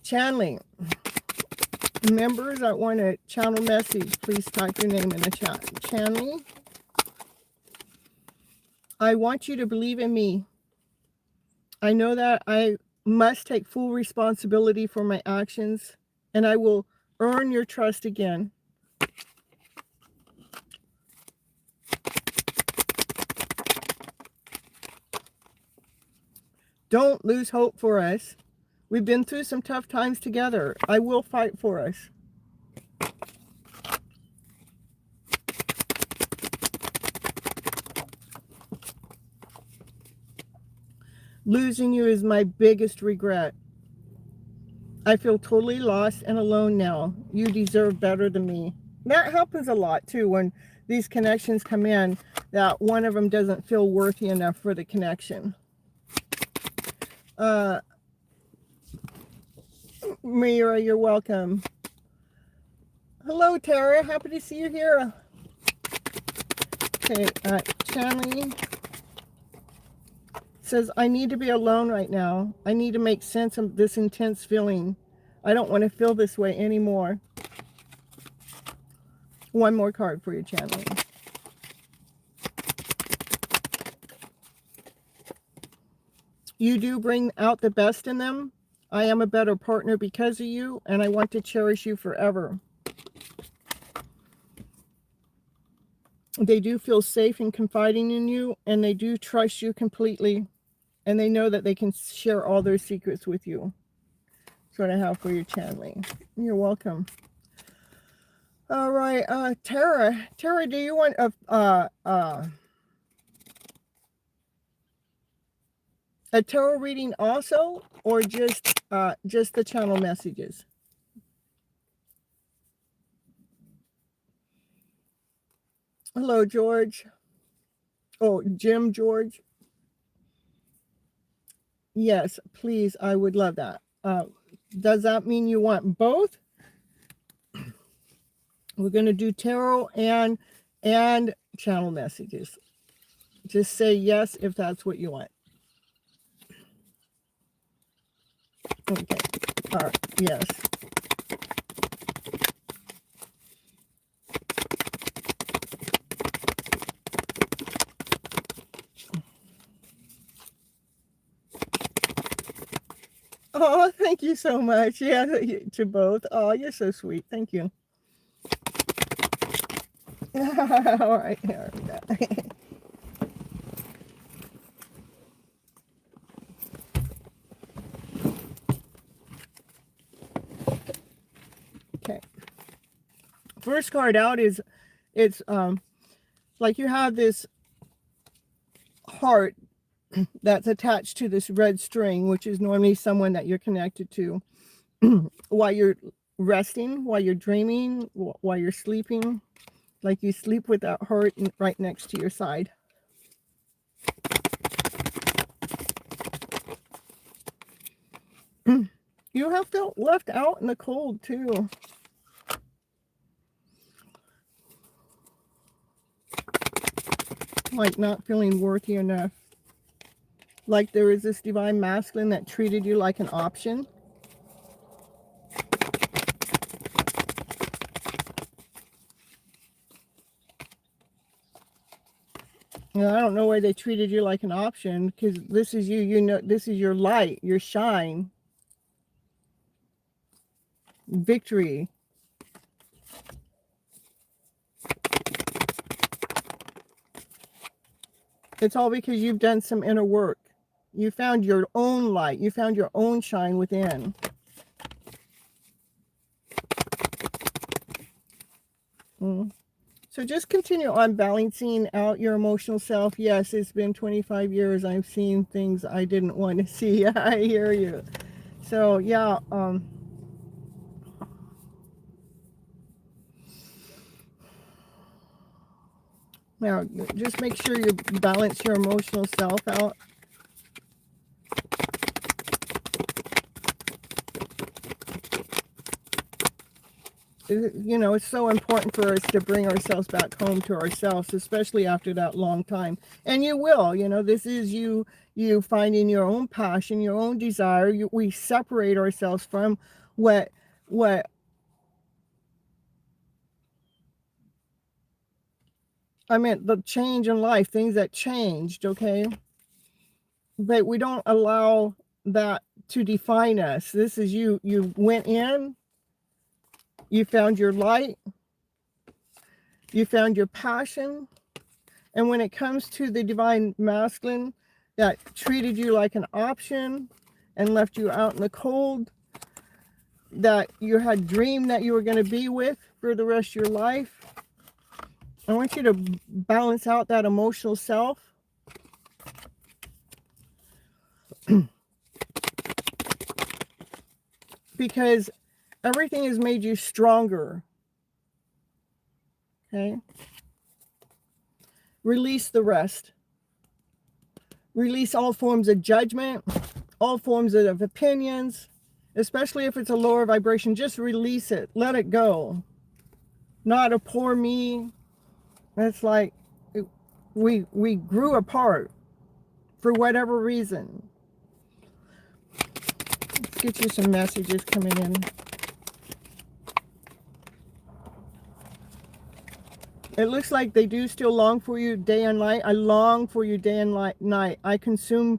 Channeling. Members that want to channel message, please type your name in the chat. Channeling. I want you to believe in me. I know that I must take full responsibility for my actions, and I will earn your trust again. Don't lose hope for us. We've been through some tough times together. I will fight for us. Losing you is my biggest regret. I feel totally lost and alone now. You deserve better than me. That happens a lot too when these connections come in, that one of them doesn't feel worthy enough for the connection. Mira, you're welcome. Hello, Tara. Happy to see you here. Okay, channeling says, I need to be alone right now. I need to make sense of this intense feeling. I don't want to feel this way anymore. One more card for your channeling. You do bring out the best in them. I am a better partner because of you, and I want to cherish you forever. They do feel safe in confiding in you, and they do trust you completely, and they know that they can share all their secrets with you. That's what I have for your channeling. You're welcome. All right, Tara. Tara, do you want a tarot reading also, or just the channel messages? Hello, George. Oh, Jim George. Yes, please. I would love that. Does that mean you want both? We're going to do tarot and channel messages. Just say yes if that's what you want. Okay. All right. Yes. Oh, thank you so much. Yeah, to both. Oh, you're so sweet. Thank you. All right. Here we go. Okay. First card out is, it's like you have this heart that's attached to this red string, which is normally someone that you're connected to while you're resting, while you're dreaming, while you're sleeping. Like you sleep with that heart right next to your side. You have felt left out in the cold too. Like not feeling worthy enough. Like there is this divine masculine that treated you like an option. I don't know why they treated you like an option, because this is you, you know, this is your light, your shine, victory. It's all because you've done some inner work. You found your own light. You found your own shine within. So just continue on balancing out your emotional self. Yes, it's been 25 years. I've seen things I didn't want to see. I hear you. So yeah, now just make sure you balance your emotional self out. you know, it's so important for us to bring ourselves back home to ourselves, especially after that long time. And you will, you know, this is you finding your own passion, your own desire. We separate ourselves from what I meant, the change in life, things that changed, okay? But we don't allow that to define us. This is you. You went in, you found your light, you found your passion. And when it comes to the divine masculine that treated you like an option and left you out in the cold, that you had dreamed that you were going to be with for the rest of your life, I want you to balance out that emotional self. Because everything has made you stronger. Okay? Release the rest. Release all forms of judgment, all forms of opinions, especially if it's a lower vibration. Just release it. Let it go. Not a poor me. It's like we grew apart for whatever reason. Let's get you some messages coming in. It looks like they do still long for you day and night. I long for you day and night. I consume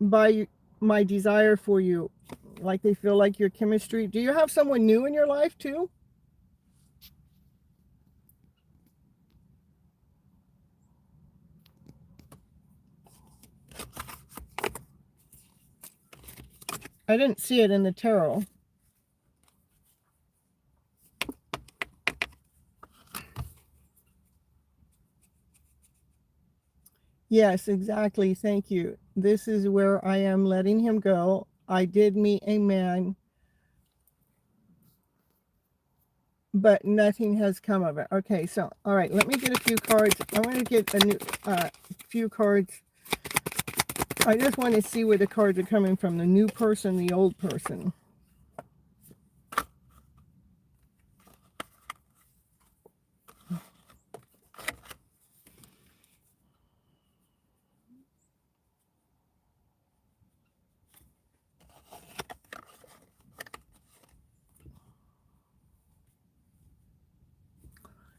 by my desire for you. Like they feel like your chemistry. Do you have someone new in your life too? I didn't see it in the tarot. Yes, exactly. Thank you. This is where I am letting him go. I did meet a man, but nothing has come of it. Okay, so, all right, let me get a few cards. I want to get a new few cards. I just want to see where the cards are coming from. The new person, the old person.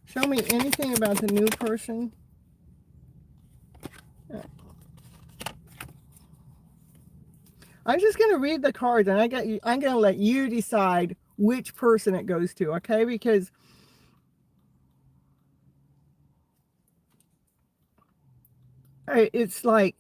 Show me anything about the new person. I'm just going to read the cards, and I'm going to let you decide which person it goes to, okay? Because it's like,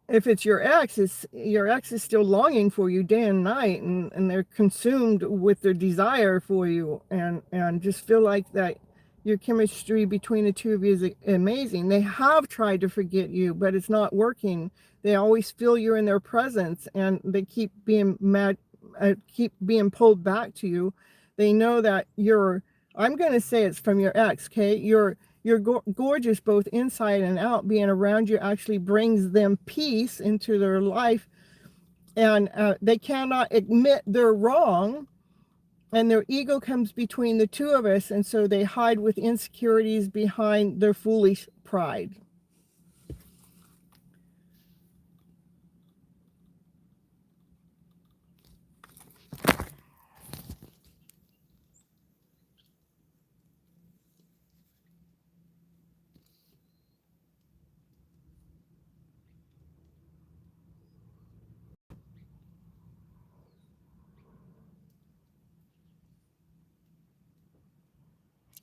if it's your ex is still longing for you day and night, and they're consumed with their desire for you, and just feel like that your chemistry between the two of you is amazing. They have tried to forget you, but it's not working. They always feel you're in their presence, and they keep being mad, keep being pulled back to you. They know that I'm going to say it's from your ex, okay? You're gorgeous both inside and out. Being around you actually brings them peace into their life, and they cannot admit they're wrong, and their ego comes between the two of us, and so they hide with insecurities behind their foolish pride.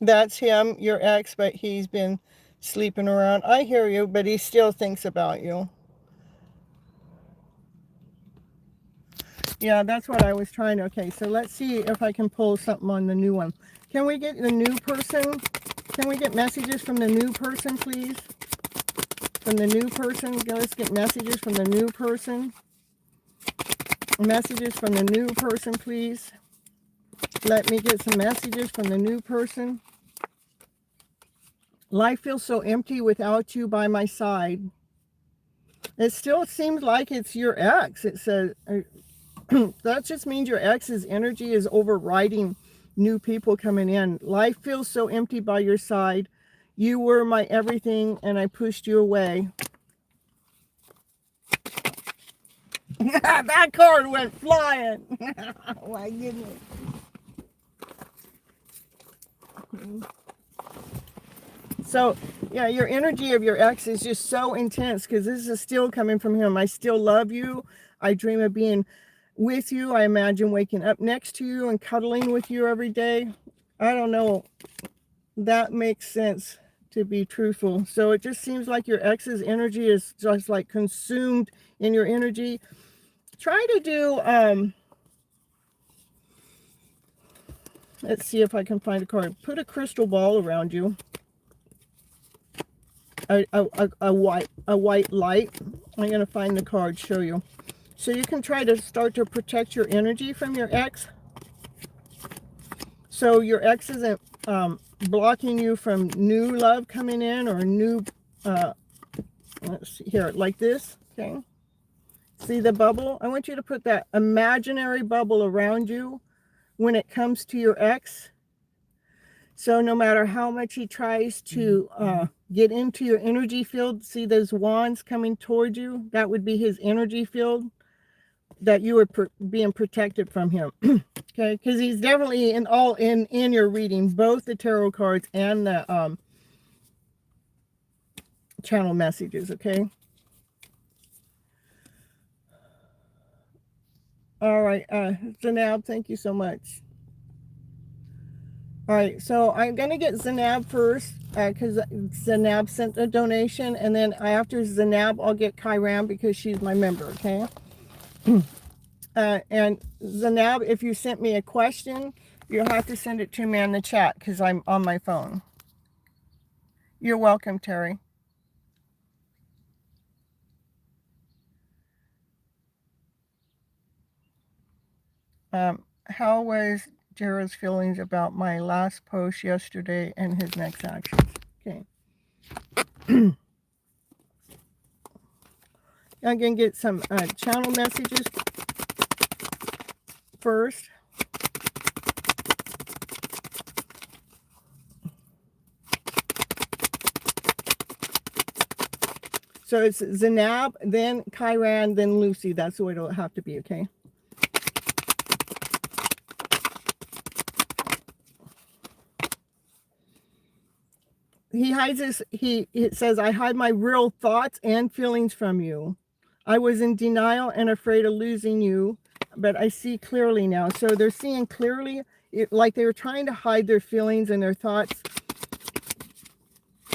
That's him, your ex, but he's been sleeping around. I hear you, but he still thinks about you. Yeah, that's what I was trying to. Okay, so let's see if I can pull something on the new one. Can we get the new person? Can we get messages from the new person, please? From the new person. Let's get messages from the new person. Messages from the new person, please. Let me get some messages from the new person. Life feels so empty without you by my side. It still seems like it's your ex. It says that just means your ex's energy is overriding new people coming in. Life feels so empty by your side. You were my everything, and I pushed you away. That card went flying. Oh my goodness. So, yeah, your energy of your ex is just so intense because this is still coming from him. I still love you. I dream of being with you. I imagine waking up next to you and cuddling with you every day. I don't know. That makes sense to be truthful. So it just seems like your ex's energy is just like consumed in your energy. Try to do, let's see if I can find a card. Put a crystal ball around you. A white light. I'm going to find the card, show you. So you can try to start to protect your energy from your ex. So your ex isn't blocking you from new love coming in or new, let's see here, like this, okay? See the bubble? I want you to put that imaginary bubble around you when it comes to your ex. So no matter how much he tries to get into your energy field, see those wands coming towards you? That would be his energy field that you were being protected from him. Okay, because he's definitely in your reading, both the tarot cards and the channel messages, okay? All right, Zanab, thank you so much. All right, so I'm going to get Zanab first because Zanab sent a donation, and then after Zanab, I'll get Kyram because she's my member, okay? And Zanab, if you sent me a question, you'll have to send it to me in the chat because I'm on my phone. You're welcome, Terry. How was Jared's feelings about my last post yesterday and his next actions? Okay. I'm going to get some channel messages first. So it's Zanab, then Kyran, then Lucy. That's the way it'll have to be, okay? He hides his, it says, I hide my real thoughts and feelings from you. I was in denial and afraid of losing you, but I see clearly now. So they're seeing clearly, like they were trying to hide their feelings and their thoughts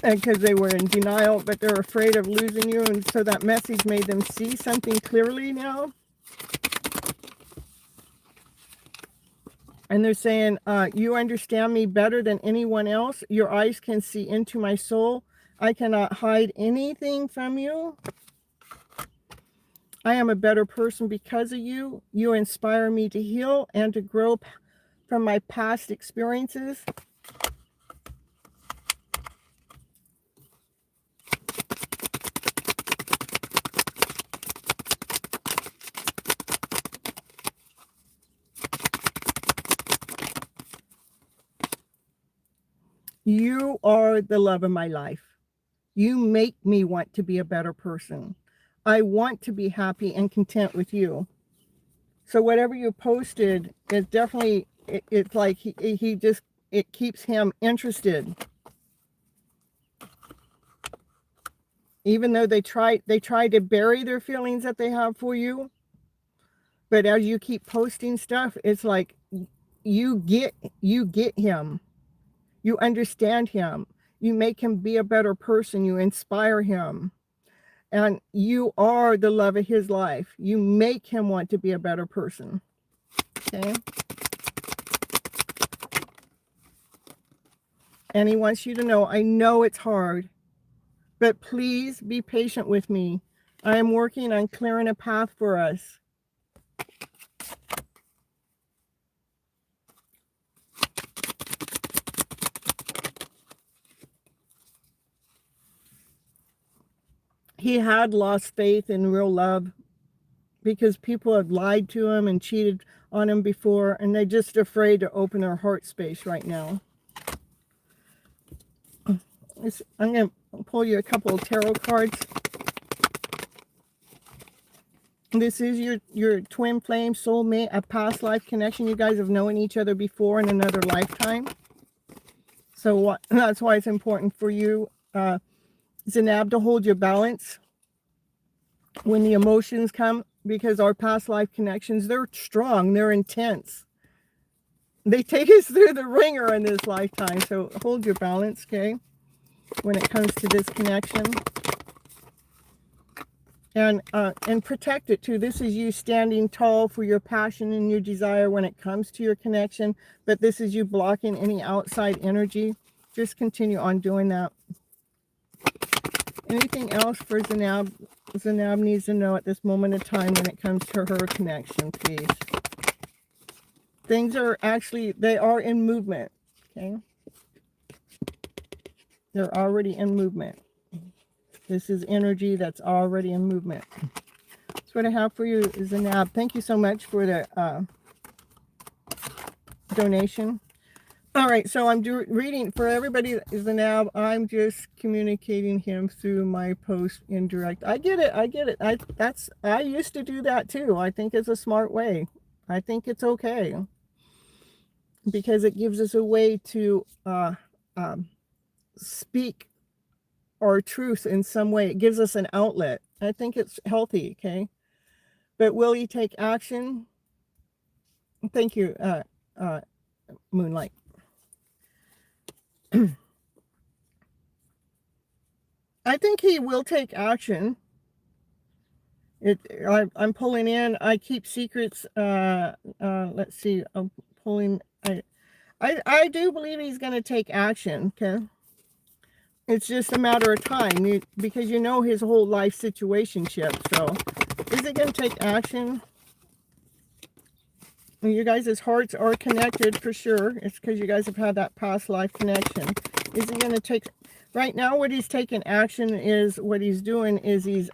because they were in denial, but they're afraid of losing you. And so that message made them see something clearly now. And they're saying, you understand me better than anyone else. Your eyes can see into my soul. I cannot hide anything from you. I am a better person because of you. You inspire me to heal and to grow from my past experiences. You are the love of my life. You make me want to be a better person. I want to be happy and content with you. So whatever you posted, it definitely, it's like he just, it keeps him interested. Even though they try to bury their feelings that they have for you. But as you keep posting stuff, it's like you get him. You understand him. You make him be a better person. You inspire him. And you are the love of his life. You make him want to be a better person. Okay? And he wants you to know, I know it's hard, but please be patient with me. I am working on clearing a path for us. He had lost faith in real love because people have lied to them and cheated on them before, and they're just afraid to open their heart space right now. I'm going to pull you a couple of tarot cards. This is your twin flame, soulmate, a past life connection. You guys have known each other before in another lifetime. So that's why it's important for you, Zanab, to hold your balance when the emotions come, because our past life connections, they're strong, they're intense. They take us through the ringer in this lifetime. So hold your balance, okay, when it comes to this connection. And protect it too. This is you standing tall for your passion and your desire when it comes to your connection. But this is you blocking any outside energy. Just continue on doing that. Anything else for Zanab? Zanab needs to know at this moment of time when it comes to her connection, please. Things are actually, they are in movement, okay? They're already in movement. This is energy that's already in movement. That's what I have for you, Zanab. Thank you so much for the donation. All right, so I'm reading for everybody, Zanab. I'm just communicating him through my post indirect. I get it. I get it. I used to do that too. I think it's a smart way. I think it's okay because it gives us a way to speak our truth in some way. It gives us an outlet. I think it's healthy, okay? But will you take action? Thank you, Moonlight. I think he will take action. I'm pulling in. I keep secrets. Let's see. I'm pulling. I do believe he's going to take action, okay? It's just a matter of time, because you know his whole life situationship. So, is it going to take action? You guys' hearts are connected for sure. It's because you guys have had that past life connection. Is he going to take... Right now, what he's taking action is, what he's doing is he's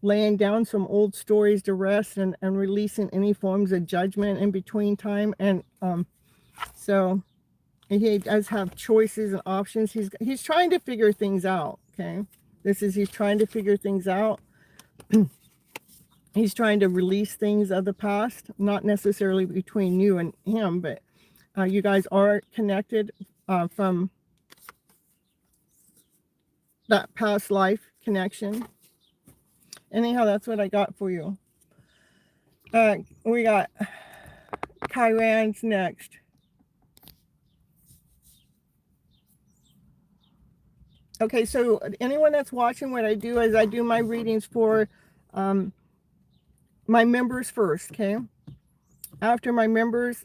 laying down some old stories to rest and releasing any forms of judgment in between time. And so... he does have choices and options. He's trying to figure things out, okay? He's trying to figure things out. He's trying to release things of the past, not necessarily between you and him, but you guys are connected from that past life connection. Anyhow, that's what I got for you. We got Chiron's next. Okay, so anyone that's watching, what I do is I do my readings for my members first, okay? After my members,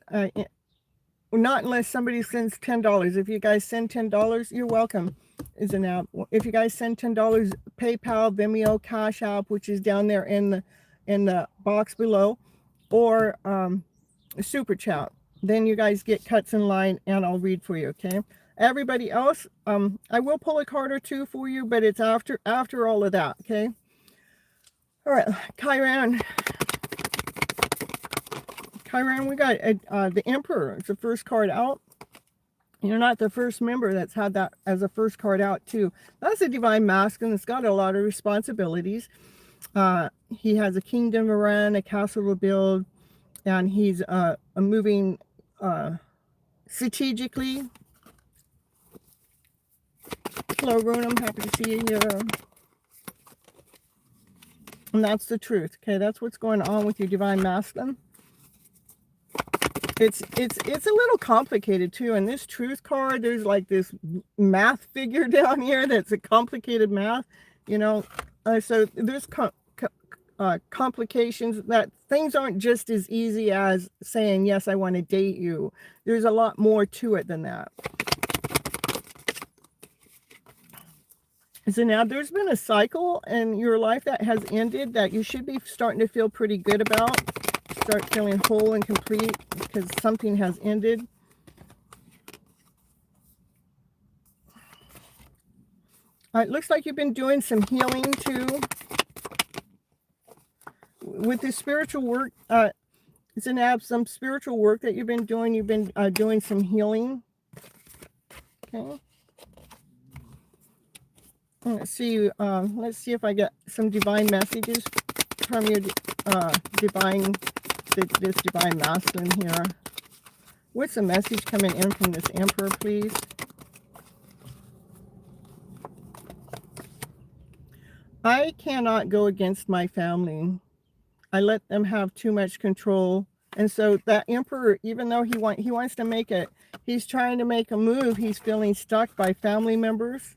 not unless somebody sends $10. If you guys send $10, you're welcome. Isn't that? If you guys send $10, PayPal, Vimeo, Cash App, which is down there in the box below, or Super Chat, then you guys get cuts in line, and I'll read for you, okay? Everybody else, I will pull a card or two for you, but it's after all of that, okay? All right, Chiron, we got the Emperor. It's the first card out. You're not the first member that's had that as a first card out, too. That's a divine masculine. It's got a lot of responsibilities. He has a kingdom to run, a castle to build, and he's moving strategically. Hello, Rune. I'm happy to see you here. And that's the truth. Okay, that's what's going on with your divine masculine. It's a little complicated too. In this truth card, there's like this math figure down here that's a complicated math. You know, so there's complications, that things aren't just as easy as saying yes, I want to date you. There's a lot more to it than that. So now there's been a cycle in your life that has ended that you should be starting to feel pretty good about. Start feeling whole and complete because something has ended. It looks like you've been doing some healing too. with this spiritual work, it's an some spiritual work that you've been doing. You've been doing some healing. Okay. Let's see. Let's see if I get some divine messages from you, divine, this divine masculine here. What's the message coming in from this Emperor, please? I cannot go against my family. I let them have too much control. And so that Emperor, even though he wants to make it, he's trying to make a move. He's feeling stuck by family members,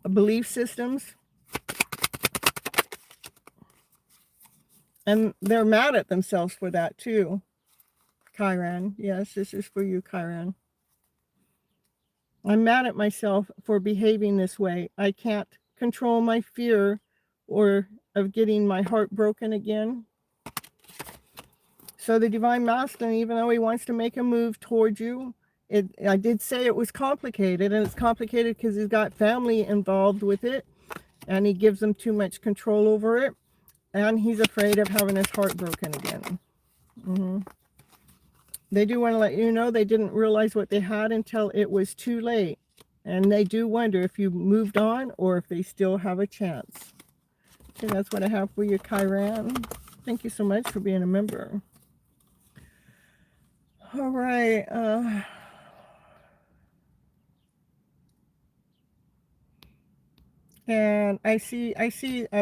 belief systems. And they're mad at themselves for that too. Chiron, yes, this is for you, Chiron. I'm mad at myself for behaving this way. I can't control my fear or of getting my heart broken again. So the divine masculine, even though he wants to make a move towards you, I did say it was complicated, and it's complicated because he's got family involved with it, and he gives them too much control over it, and he's afraid of having his heart broken again. They do want to let you know they didn't realize what they had until it was too late. And they do wonder if you moved on or if they still have a chance. Okay, that's what I have for you, Chiron. Thank you so much for being a member. All right. And I see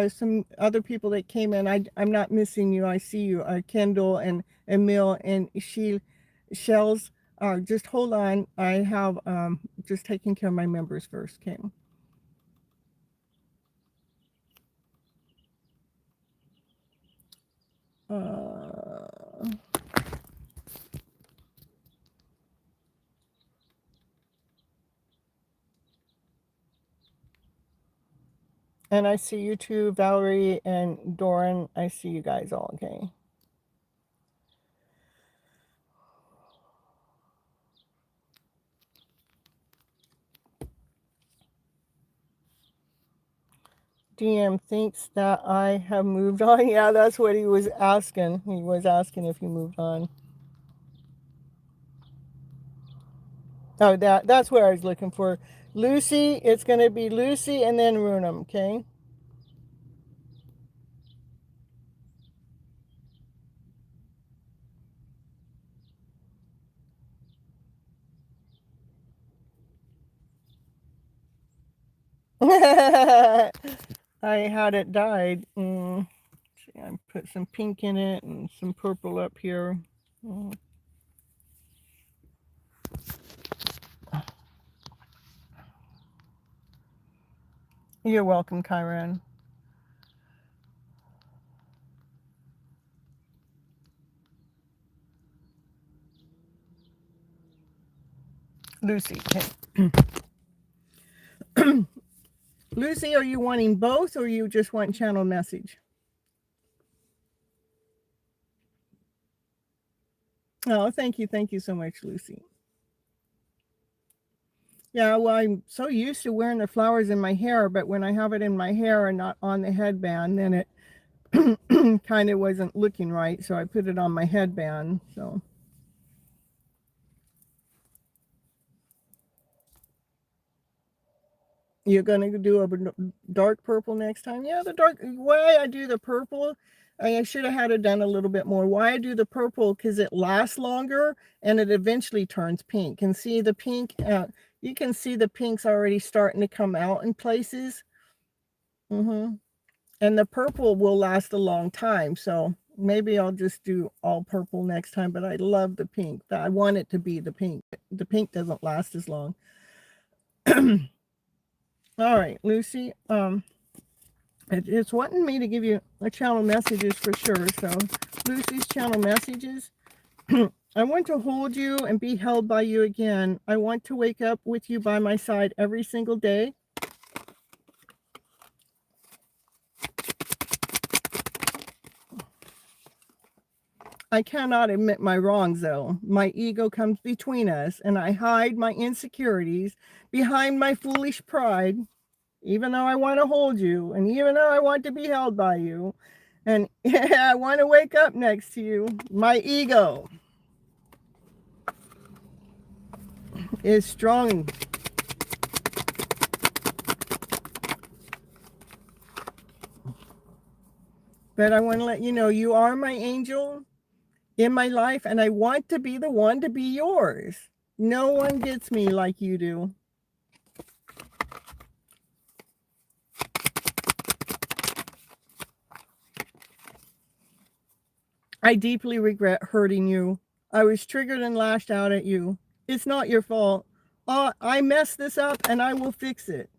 some other people that came in. I'm not missing you. I see you, Kendall and Emil and Shells. Just hold on. I have just taking care of my members first. Okay. And I see you too, Valerie and Doran. I see you guys all. Okay. DM thinks that I have moved on. Yeah, that's what he was asking. He was asking if you moved on. Oh, that's where I was looking for. Lucy, it's going to be Lucy and then Runum, okay? I had it dyed. See, I put some pink in it and some purple up here. You're welcome, Chiron. Lucy, okay. Lucy, are you wanting both or you just want channel message? Oh, thank you. Thank you so much, Lucy. Yeah, well, I'm so used to wearing the flowers in my hair, but when I have it in my hair and not on the headband, then it kind of wasn't looking right. So I put it on my headband. So you're going to do a dark purple next time? Yeah, the dark, why I do the purple, I should have had it done a little bit more. Why I do the purple, because it lasts longer and it eventually turns pink. And see the pink, you can see the pink's already starting to come out in places. And the purple will last a long time. So maybe I'll just do all purple next time, but I love the pink. I want it to be the pink. The pink doesn't last as long. All right, Lucy, it's wanting me to give you a channel messages for sure. So Lucy's channel messages. I want to hold you and be held by you again. I want to wake up with you by my side every single day. I cannot admit my wrongs, though. My ego comes between us, and I hide my insecurities behind my foolish pride, even though I want to hold you, and even though I want to be held by you. And I want to wake up next to you. My ego is strong. But I want to let you know, you are my angel in my life, and I want to be the one to be yours. No one gets me like you do. I deeply regret hurting you. I was triggered and lashed out at you. It's not your fault. I messed this up and I will fix it.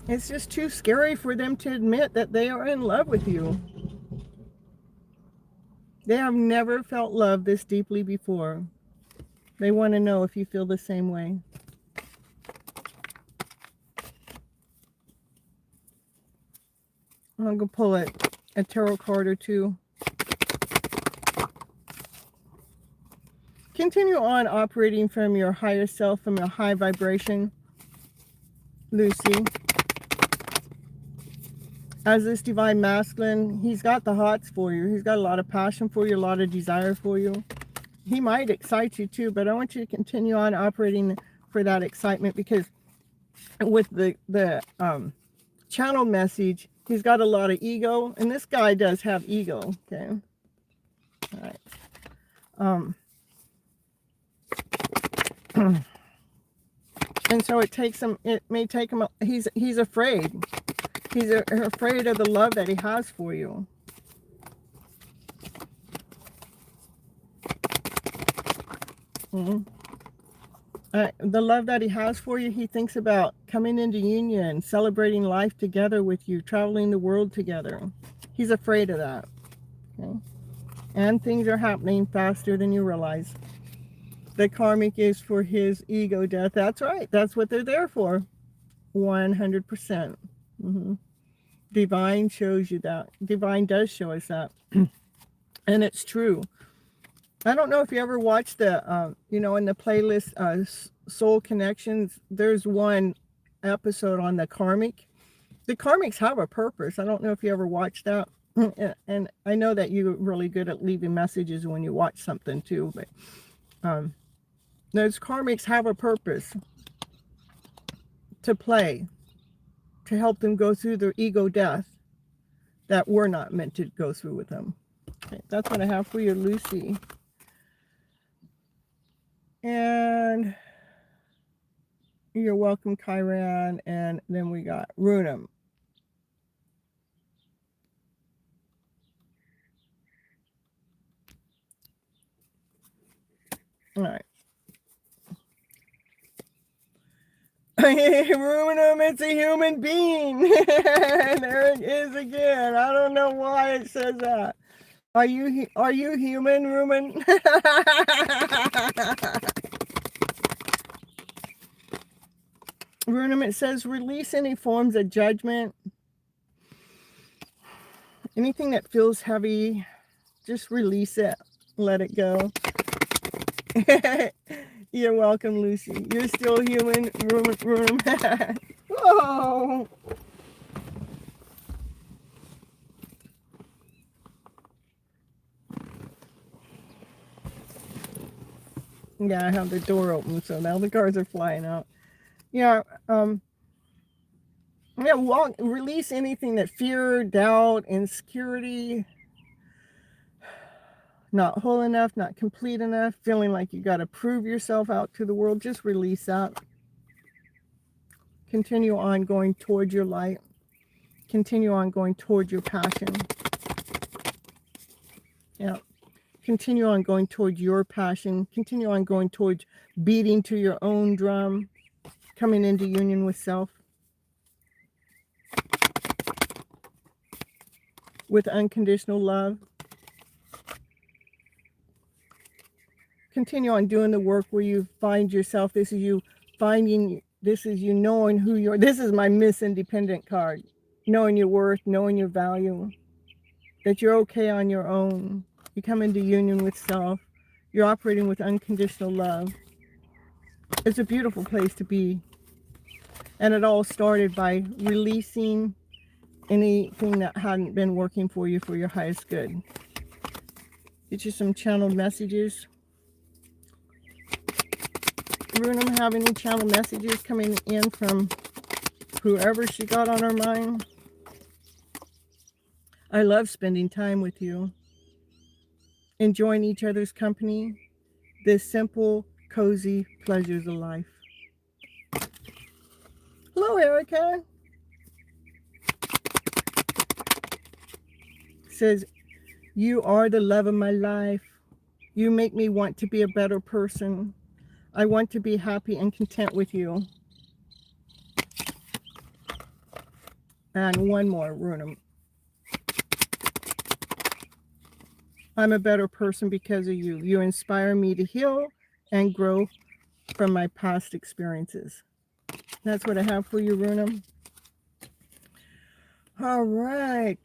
It's just too scary for them to admit that they are in love with you. They have never felt love this deeply before. They want to know if you feel the same way. I'm going to pull a tarot card or two. Continue on operating from your higher self, from your high vibration, Lucy. As this divine masculine, he's got the hots for you. He's got a lot of passion for you, a lot of desire for you. He might excite you too, but I want you to continue on operating for that excitement, because with the channel message, he's got a lot of ego, and this guy does have ego. Okay. All right. And so it may take him, he's afraid. He's afraid of the love that he has for you. The love that he has for you, he thinks about coming into union, celebrating life together with you, traveling the world together. He's afraid of that. Okay? And things are happening faster than you realize. The karmic is for his ego death. That's right. That's what they're there for. 100%. Divine shows you that. Divine does show us that. And it's true. I don't know if you ever watched the, in the playlist, Soul Connections, there's one episode on the karmic. The karmics have a purpose. I don't know if you ever watched that. And I know that you're really good at leaving messages when you watch something too, but those karmics have a purpose to play, to help them go through their ego death that we're not meant to go through with them. Okay, that's what I have for you, Lucy. And you're welcome, Kyran. And then we got Runam. All right. Runam, it's a human being. There it is again. I don't know why it says that. Are you human, Rumen? Runam, it says release any forms of judgment. Anything that feels heavy, just release it. Let it go. You're welcome, Lucy. You're still human, Runam. Whoa. Yeah, I have the door open, so now the cars are flying out. Yeah, release anything that fear, doubt, insecurity, not whole enough, not complete enough, feeling like you got to prove yourself out to the world. Just release that. Continue on going toward your light. Continue on going toward your passion. Yeah. Continue on going towards your passion. Continue on going towards beating to your own drum, coming into union with self, with unconditional love. Continue on doing the work where you find yourself. This is you finding, this is you knowing who you are. This is my Miss Independent card. Knowing your worth, knowing your value, that you're okay on your own. You come into union with self. You're operating with unconditional love. It's a beautiful place to be. And it all started by releasing anything that hadn't been working for you for your highest good. Get you some channeled messages. Runam, have any channel messages coming in from whoever she got on her mind? I love spending time with you, enjoying each other's company, the simple, cozy pleasures of life. Hello, Erica. Says, you are the love of my life. You make me want to be a better person. I want to be happy and content with you. And one more, Runam. I'm a better person because of you. You inspire me to heal and grow from my past experiences. That's what I have for you, Runam. All right.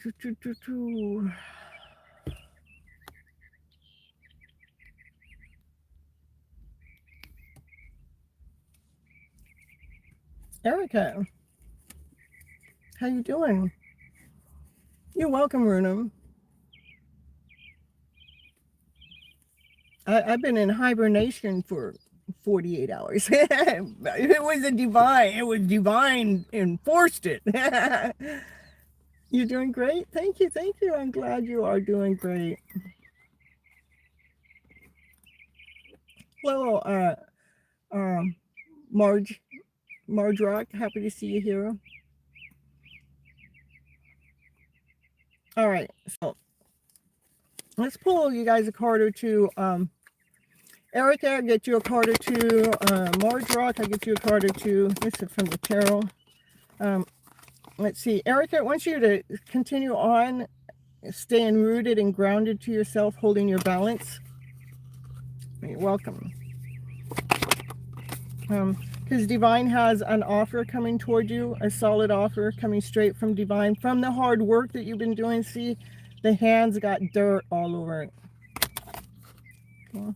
Erica, how you doing? You're welcome, Runam. I've been in hibernation for 48 hours. It was divine enforced it. You're doing great. Thank you. I'm glad you are doing great. Hello, Marge Rock, happy to see you here. All right, so let's pull you guys a card or two. Erica, I'll get you a card or two. Marge Rock, I'll get you a card or two. This is from the tarot. Let's see. Erica, I want you to continue on staying rooted and grounded to yourself, holding your balance. You're welcome. Because Divine has an offer coming toward you, a solid offer coming straight from Divine. From the hard work that you've been doing, see, the hands got dirt all over it. Okay.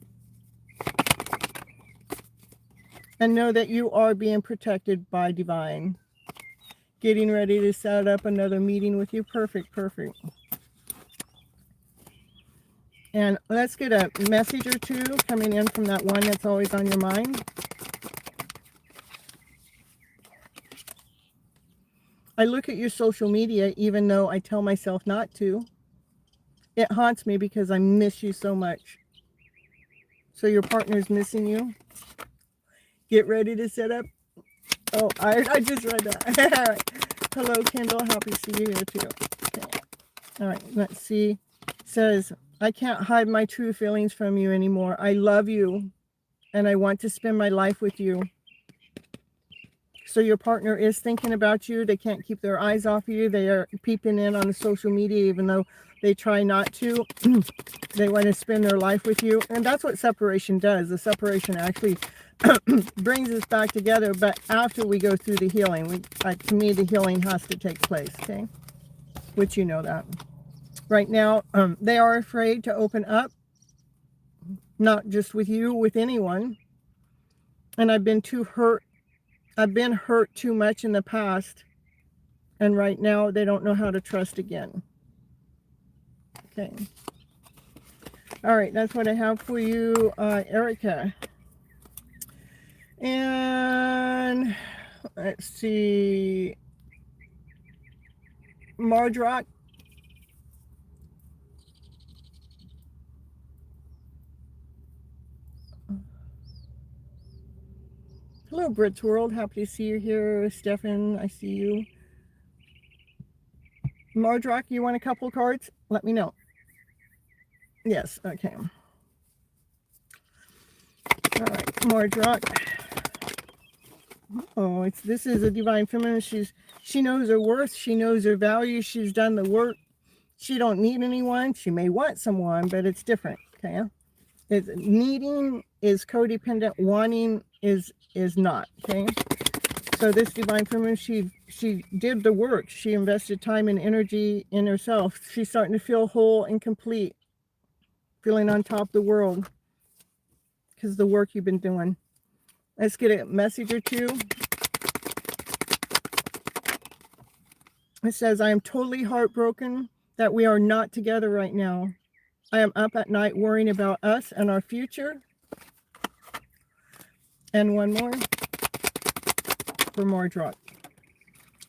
And know that you are being protected by Divine. Getting ready to set up another meeting with you. Perfect. And let's get a message or two coming in from that one that's always on your mind. I look at your social media, even though I tell myself not to. It haunts me because I miss you so much. So your partner's missing you. Get ready to set up. Oh, I just read that. All right. Hello, Kendall. Happy to see you here too. Okay. All right, let's see. It says, I can't hide my true feelings from you anymore. I love you and I want to spend my life with you. So your partner is thinking about you. They can't keep their eyes off of you. They are peeping in on the social media, even though they try not to. They want to spend their life with you. And that's what separation does. The separation actually brings us back together. But after we go through the healing, to me, the healing has to take place, okay? Which you know that. Right now, they are afraid to open up. Not just with you, with anyone. And I've been too hurt. I've been hurt too much in the past, and right now they don't know how to trust again. Okay. All right, that's what I have for you, Erica. And let's see, Marge Rock. Hello, Brit's World. Happy to see you here. Stefan, I see you. Marge Rock, you want a couple cards? Let me know. Yes, okay. All right, Marge Rock. Oh, this is a Divine Feminine. She knows her worth. She knows her value. She's done the work. She don't need anyone. She may want someone, but it's different, okay? Needing is codependent. Wanting is not, okay? So this Divine Feminine, she did the work. She invested time and energy in herself. She's starting to feel whole and complete, feeling on top of the world. because of the work you've been doing. Let's get a message or two. It says, I am totally heartbroken that we are not together right now. I am up at night worrying about us and our future. And one more for more drop.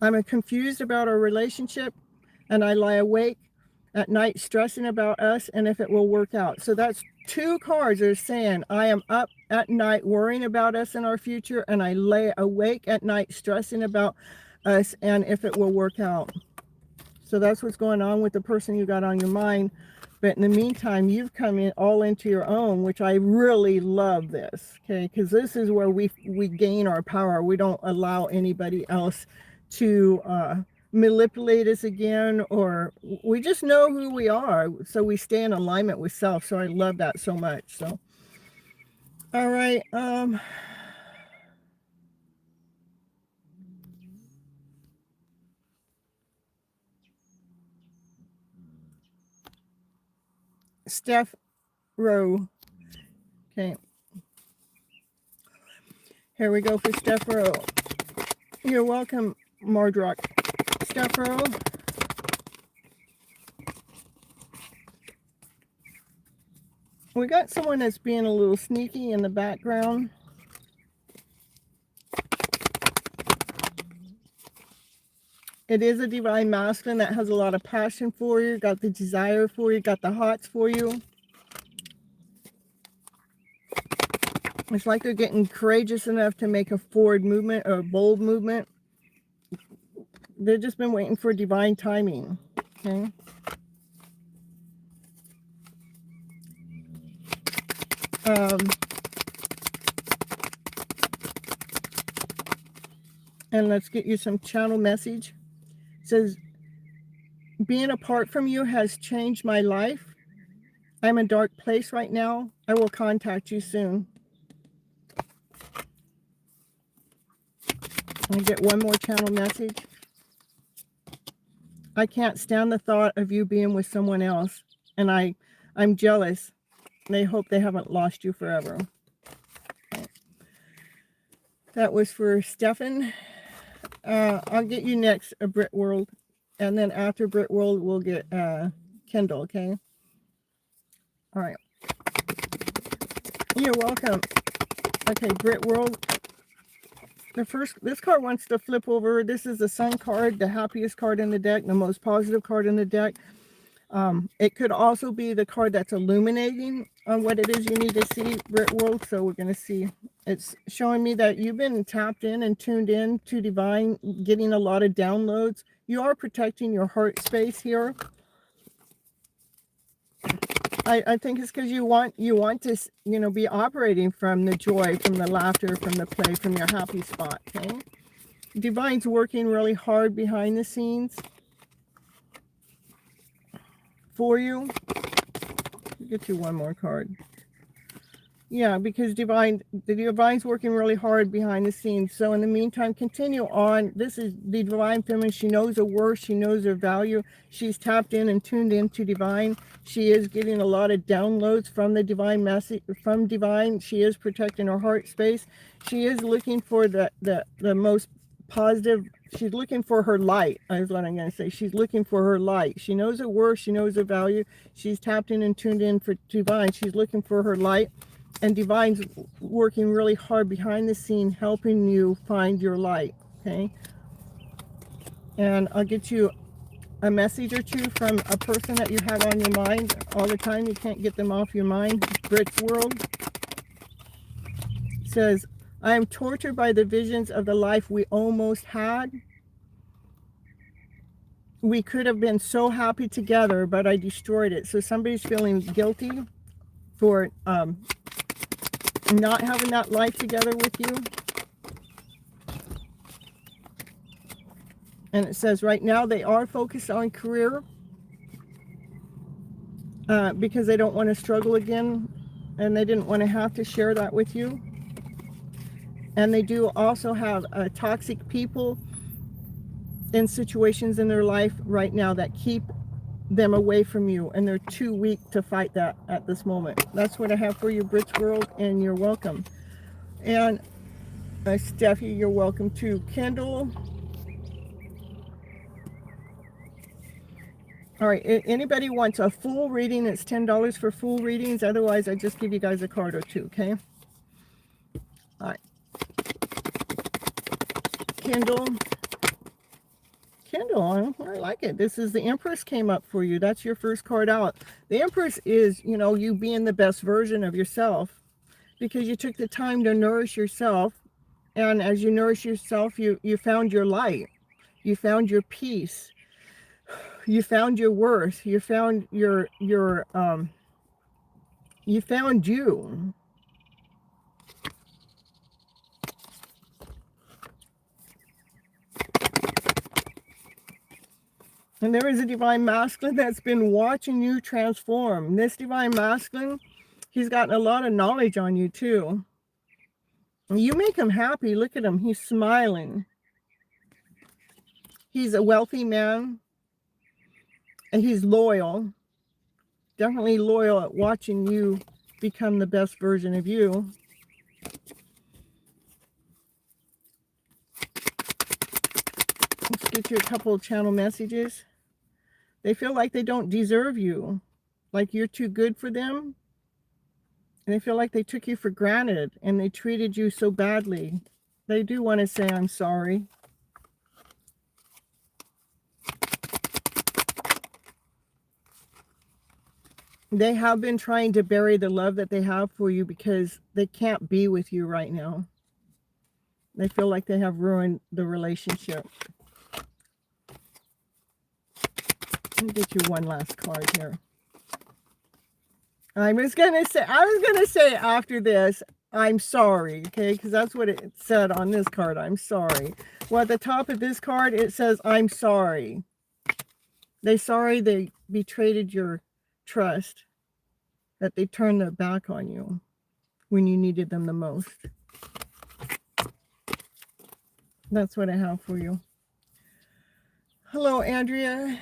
I'm confused about our relationship, and I lie awake at night stressing about us and if it will work out. So that's two cards that are saying, I am up at night worrying about us and our future, and I lay awake at night stressing about us and if it will work out. So that's what's going on with the person you got on your mind. But in the meantime, you've come in all into your own, which I really love this, okay? Because this is where we gain our power. We don't allow anybody else to manipulate us again, or we just know who we are. So we stay in alignment with self. So I love that so much. So, all right. Steph Rowe. Okay. Here we go for Steph Rowe. You're welcome, Mardrock. Steph Rowe. We got someone that's being a little sneaky in the background. It is a divine masculine that has a lot of passion for you, got the desire for you, got the hots for you. It's like they're getting courageous enough to make a forward movement or a bold movement. They've just been waiting for divine timing, okay? And let's get you some channel message. It says, being apart from you has changed my life. I'm in a dark place right now. I will contact you soon. I get one more channel message. I can't stand the thought of you being with someone else, and I'm jealous. They hope they haven't lost you forever. That was for Stefan. I'll get you next, a Brit World, and then after Brit World, we'll get Kendall. Okay. All right. You're welcome. Okay, Brit World. This card wants to flip over. This is the Sun card, the happiest card in the deck, the most positive card in the deck. It could also be the card that's illuminating on what it is you need to see, Brit World. So we're going to see. It's showing me that you've been tapped in and tuned in to divine, getting a lot of downloads. You are protecting your heart space here. I think it's because you want to, you know, be operating from the joy, from the laughter, from the play, from your happy spot, okay? Divine's working really hard behind the scenes for you. I'll get you one more card. Yeah, because the Divine's working really hard behind the scenes. So in the meantime, continue on. This is the Divine Feminine. She knows her worth. She knows her value. She's tapped in and tuned into Divine. She is getting a lot of downloads from the Divine message, from Divine. She is protecting her heart space. She is looking for the most positive. She's looking for her light, is what I'm going to say. She's looking for her light. She knows her worth. She knows her value. She's tapped in and tuned in for Divine. She's looking for her light. And Divine's working really hard behind the scene, helping you find your light, okay? And I'll get you a message or two from a person that you have on your mind all the time. You can't get them off your mind. Brit's World says, I am tortured by the visions of the life we almost had. We could have been so happy together, but I destroyed it. So somebody's feeling guilty for not having that life together with you. And it says right now they are focused on career because they don't want to struggle again, and they didn't want to have to share that with you. And they do also have toxic people in situations in their life right now that keep them away from you, and they're too weak to fight that at this moment. That's what I have for you, Bridge World, and you're welcome. And Steffi, you're welcome too. Kendall. All right, anybody wants a full reading, it's $10 for full readings. Otherwise, I just give you guys a card or two, okay? All right. Kendall. Kendall, I like it. This is the Empress came up for you. That's your first card out. The Empress is, you know, you being the best version of yourself because you took the time to nourish yourself. And as you nourish yourself, you found your light. You found your peace. You found your worth. You found you found you. And there is a divine masculine that's been watching you transform. This divine masculine, he's gotten a lot of knowledge on you too. You make him happy. Look at him. He's smiling. He's a wealthy man. And he's loyal. Definitely loyal at watching you become the best version of you. Let's get you a couple of channel messages. They feel like they don't deserve you. Like you're too good for them. And they feel like they took you for granted and they treated you so badly. They do want to say, I'm sorry. They have been trying to bury the love that they have for you because they can't be with you right now. They feel like they have ruined the relationship. Let me get you one last card here. I was gonna say after this, I'm sorry, okay? Because that's what it said on this card. I'm sorry. Well, at the top of this card, it says, I'm sorry. They're sorry they betrayed your trust, that they turned their back on you when you needed them the most. That's what I have for you. Hello, Andrea.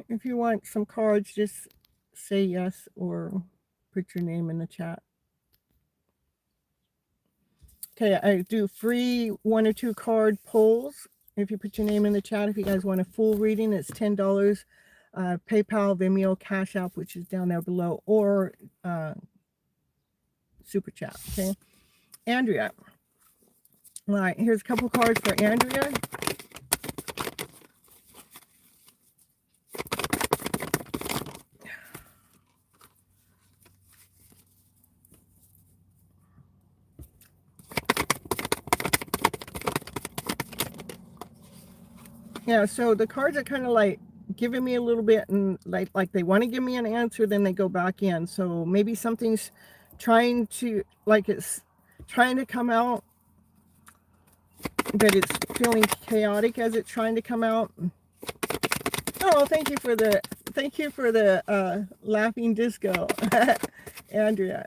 If you want some cards, just say yes or put your name in the chat. Okay, I do free 1 or 2 card polls. If you put your name in the chat, if you guys want a full reading, it's $10. PayPal, Vimeo, Cash App, which is down there below, or Super Chat, okay? Andrea. All right, here's a couple cards for Andrea. Yeah, so the cards are kind of like giving me a little bit, and like they want to give me an answer, then they go back in. So maybe something's trying to, like it's trying to come out, but it's feeling chaotic as it's trying to come out. Oh, thank you for the laughing disco, Andrea.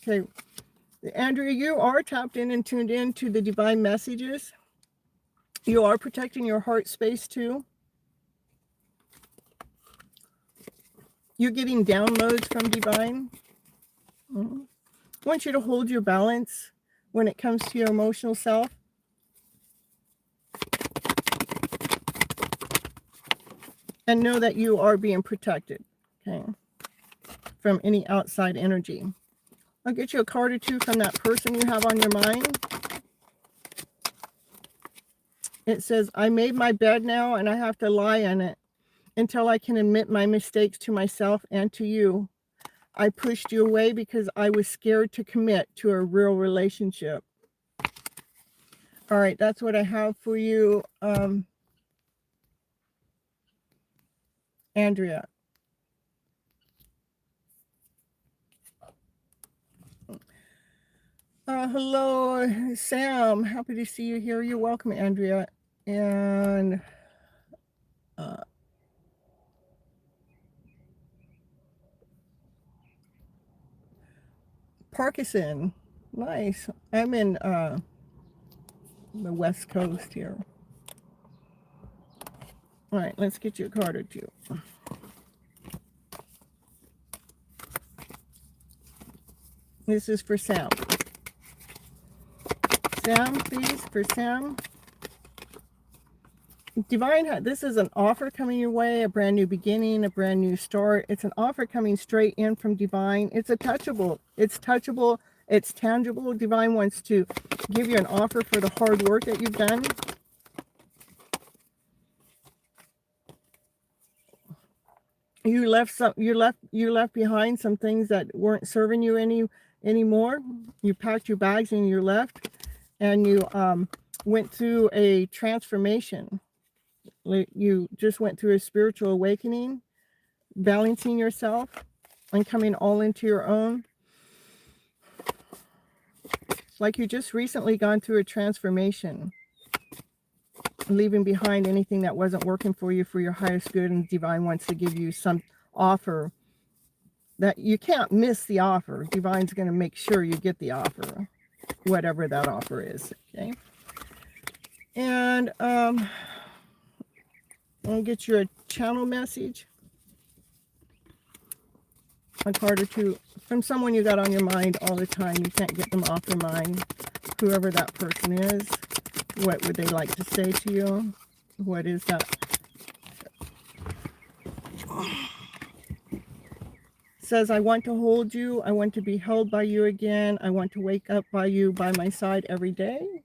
Okay, Andrea, you are tapped in and tuned in to the divine messages. You are protecting your heart space too. You're getting downloads from divine. I want you to hold your balance when it comes to your emotional self. And know that you are being protected, okay, from any outside energy. I'll get you a card or two from that person you have on your mind. It says, I made my bed now and I have to lie in it until I can admit my mistakes to myself and to you. I pushed you away because I was scared to commit to a real relationship. All right, that's what I have for you, Andrea. Hello, Sam. Happy to see you here. You're welcome, Andrea. And Parkinson. Nice. I'm in the West Coast here. All right, let's get you a card or two. This is for Sam. Sam, please, for Sam. Divine, this is an offer coming your way, a brand new beginning, a brand new start. It's an offer coming straight in from Divine. It's touchable. It's touchable. It's tangible. Divine wants to give you an offer for the hard work that you've done. You left behind some things that weren't serving you anymore. You packed your bags and you left, and you went through a transformation. You just went through a spiritual awakening, balancing yourself and coming all into your own. Like you just recently gone through a transformation, leaving behind anything that wasn't working for you for your highest good, and Divine wants to give you some offer that you can't miss. The offer, Divine's going to make sure you get the offer, whatever that offer is. Okay. And I'll get you a channel message, a card or two from someone you got on your mind all the time. You can't get them off your mind, whoever that person is. What would they like to say to you? What is that? Says, I want to hold you. I want to be held by you again. I want to wake up by you by my side every day.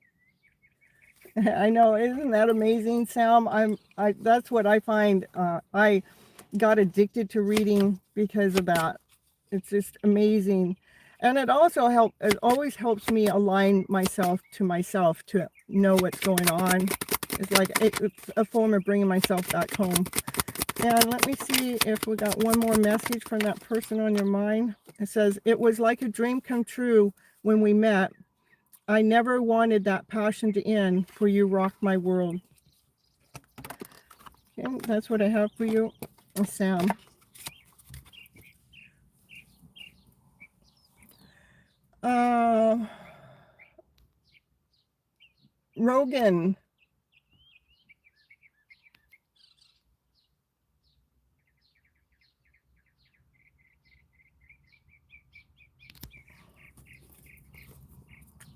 I know, isn't that amazing, Sam? That's what I find. I got addicted to reading because of that. It's just amazing. And it also it always helps me align myself to know what's going on. It's like it's a form of bringing myself back home. And let me see if we got one more message from that person on your mind. It says, it was like a dream come true when we met. I never wanted that passion to end, for you rocked my world. Okay, that's what I have for you, Sam. Rogan.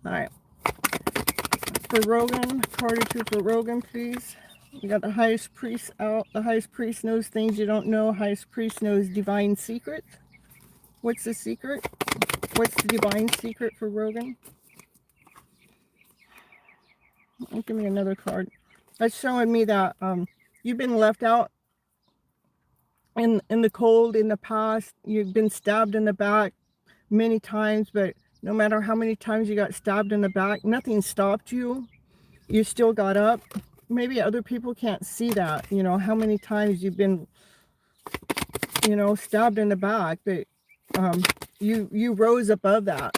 All right. For Rogan, card or two for Rogan, please. We got the highest priest out. The highest priest knows things you don't know. Highest priest knows divine secret. What's the secret? What's the divine secret for Rogan? Give me another card. That's showing me that you've been left out in the cold in the past. You've been stabbed in the back many times, but no matter how many times you got stabbed in the back, nothing stopped you. You still got up. Maybe other people can't see that, you know, how many times you've been, you know, stabbed in the back, but you rose above that.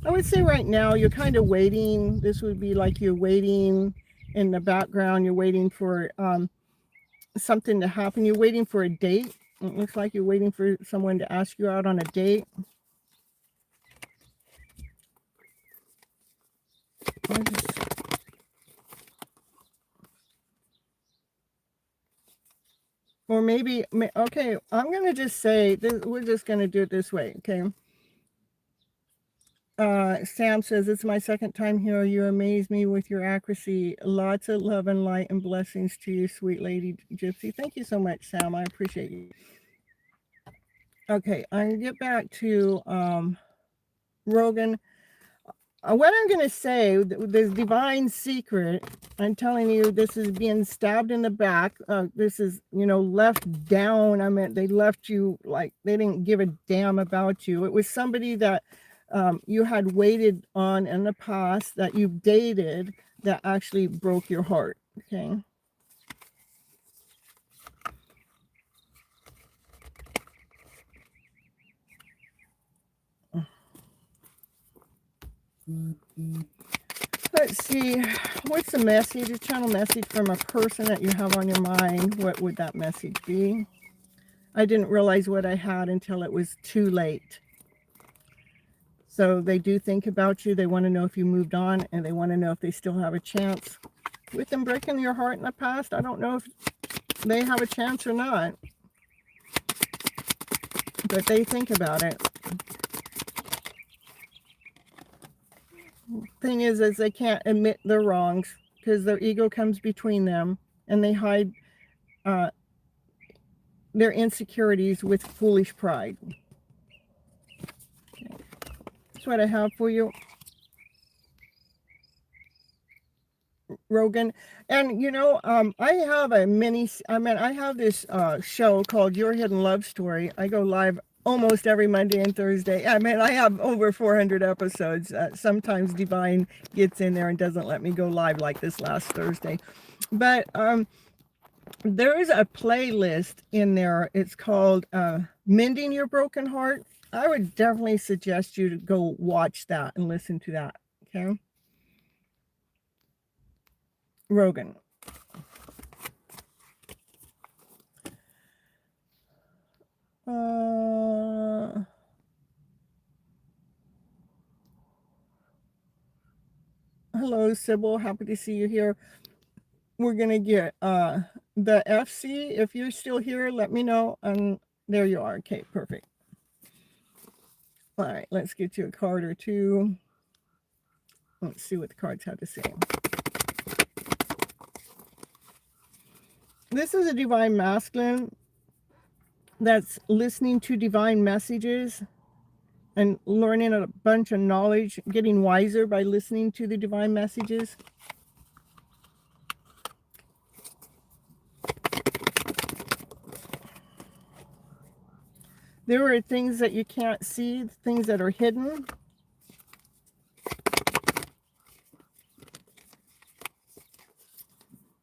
I would say right now you're kind of waiting. This would be like you're waiting in the background. You're waiting for something to happen. You're waiting for a date. It looks like you're waiting for someone to ask you out on a date. Or maybe, okay, I'm going to just say, we're just going to do it this way, okay? Sam says, it's my second time here. You amaze me with your accuracy. Lots of love and light and blessings to you, sweet lady Gypsy. Thank you so much, Sam. I appreciate you. Okay, I'm going to get back to Rogan. What I'm going to say, this divine secret, I'm telling you, this is being stabbed in the back. This is, you know, left down. I mean, they left you like they didn't give a damn about you. It was somebody that you had waited on in the past, that you've dated, that actually broke your heart. Okay. Let's see, what's the message, a channel message from a person that you have on your mind? What would that message be? I didn't realize what I had until it was too late. So they do think about you. They want to know if you moved on, and they want to know if they still have a chance. With them breaking your heart in the past, I don't know if they have a chance or not. But they think about it. Thing is they can't admit their wrongs because their ego comes between them, and they hide their insecurities with foolish pride. Okay. That's what I have for you, Rogan. And you know, I have I have this show called Your Hidden Love Story. I go live almost every Monday and Thursday. I mean, I have over 400 episodes. Sometimes Divine gets in there and doesn't let me go live like this last Thursday. But there is a playlist in there. It's called Mending Your Broken Heart. I would definitely suggest you to go watch that and listen to that. Okay. Rogan. Hello, Sybil. Happy to see you here. We're going to get the FC. If you're still here, let me know. And there you are. Okay, perfect. All right, let's get you a card or two. Let's see what the cards have to say. This is a divine masculine that's listening to divine messages and learning a bunch of knowledge, getting wiser by listening to the divine messages. There are things that you can't see, things that are hidden.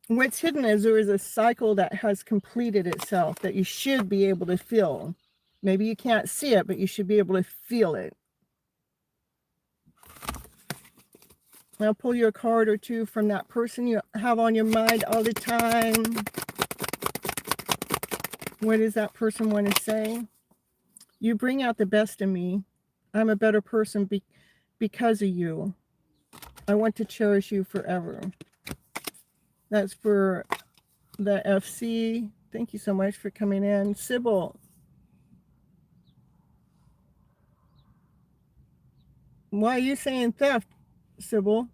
What's hidden is there is a cycle that has completed itself that you should be able to feel. Maybe you can't see it, but you should be able to feel it. I'll pull you a card or two from that person you have on your mind all the time. What does that person want to say? You bring out the best in me. I'm a better person because of you. I want to cherish you forever. That's for the FC. Thank you so much for coming in. Sybil. Why are you saying theft, Sybil?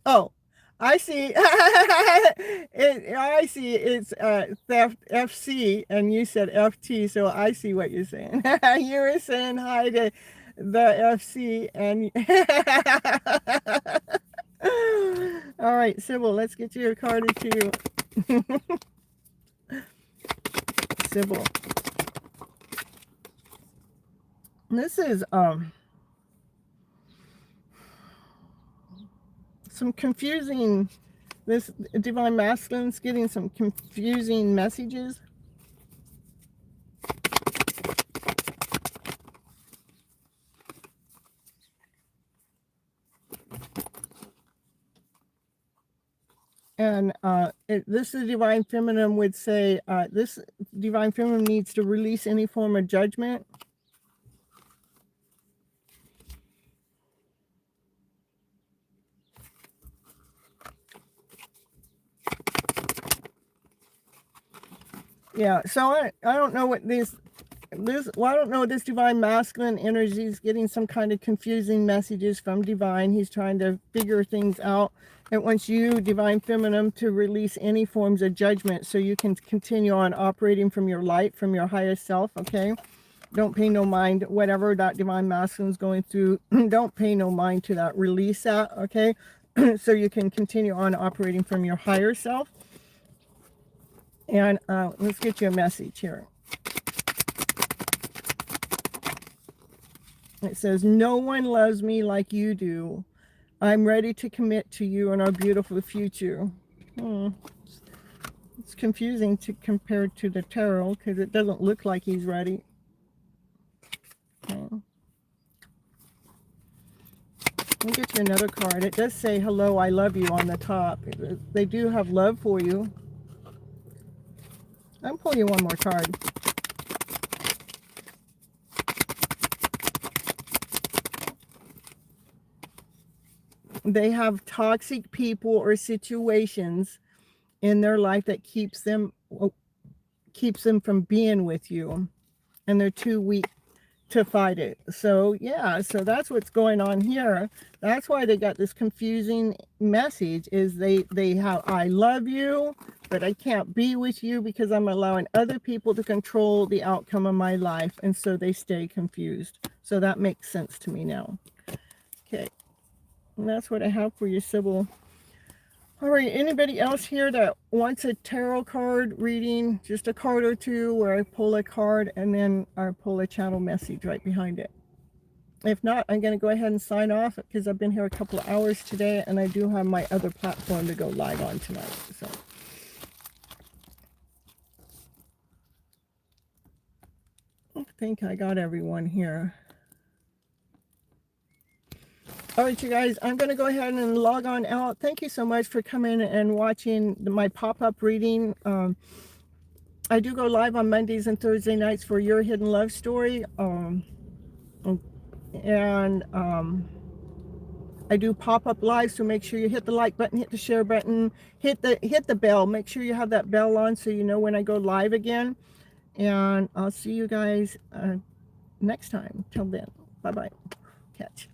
Oh, I see. I see it's theft FC and you said FT, so I see what you're saying. You were saying hi to the FC and all right, Sybil, let's get you a card or two. Sybil. This is some confusing, this divine masculine's getting some confusing messages. And this is divine feminine would say, this divine feminine needs to release any form of judgment. Yeah, so I don't know what I don't know, this divine masculine energy is getting some kind of confusing messages from divine. He's trying to figure things out. It wants you, divine feminine, to release any forms of judgment so you can continue on operating from your light, from your highest self, okay? Don't pay no mind, whatever that divine masculine is going through. Don't pay no mind to that. Release that, okay? So you can continue on operating from your higher self. And let's get you a message here. It says, no one loves me like you do. I'm ready to commit to you and our beautiful future. It's confusing to compare to the tarot because it doesn't look like he's ready. Let me get you another card. It does say, hello, I love you on the top. They do have love for you. I'll pull you one more card. They have toxic people or situations in their life that keeps them from being with you, and they're too weak to fight it. So yeah, so that's what's going on here. That's why they got this confusing message, is they have, I love you, but I can't be with you because I'm allowing other people to control the outcome of my life, and so they stay confused. So that makes sense to me now. Okay, and that's what I have for you, Sybil. All right, anybody else here that wants a tarot card reading, just a card or two, where I pull a card and then I pull a channel message right behind it? If not, I'm going to go ahead and sign off because I've been here a couple of hours today, and I do have my other platform to go live on tonight. So I think I got everyone here. All right, you guys, I'm going to go ahead and log on out. Thank you so much for coming and watching my pop-up reading. I do go live on Mondays and Thursday nights for Your Hidden Love Story. I do pop-up live, so make sure you hit the like button, hit the share button, hit the bell. Make sure you have that bell on so you know when I go live again. And I'll see you guys next time. Till then, bye-bye. Catch.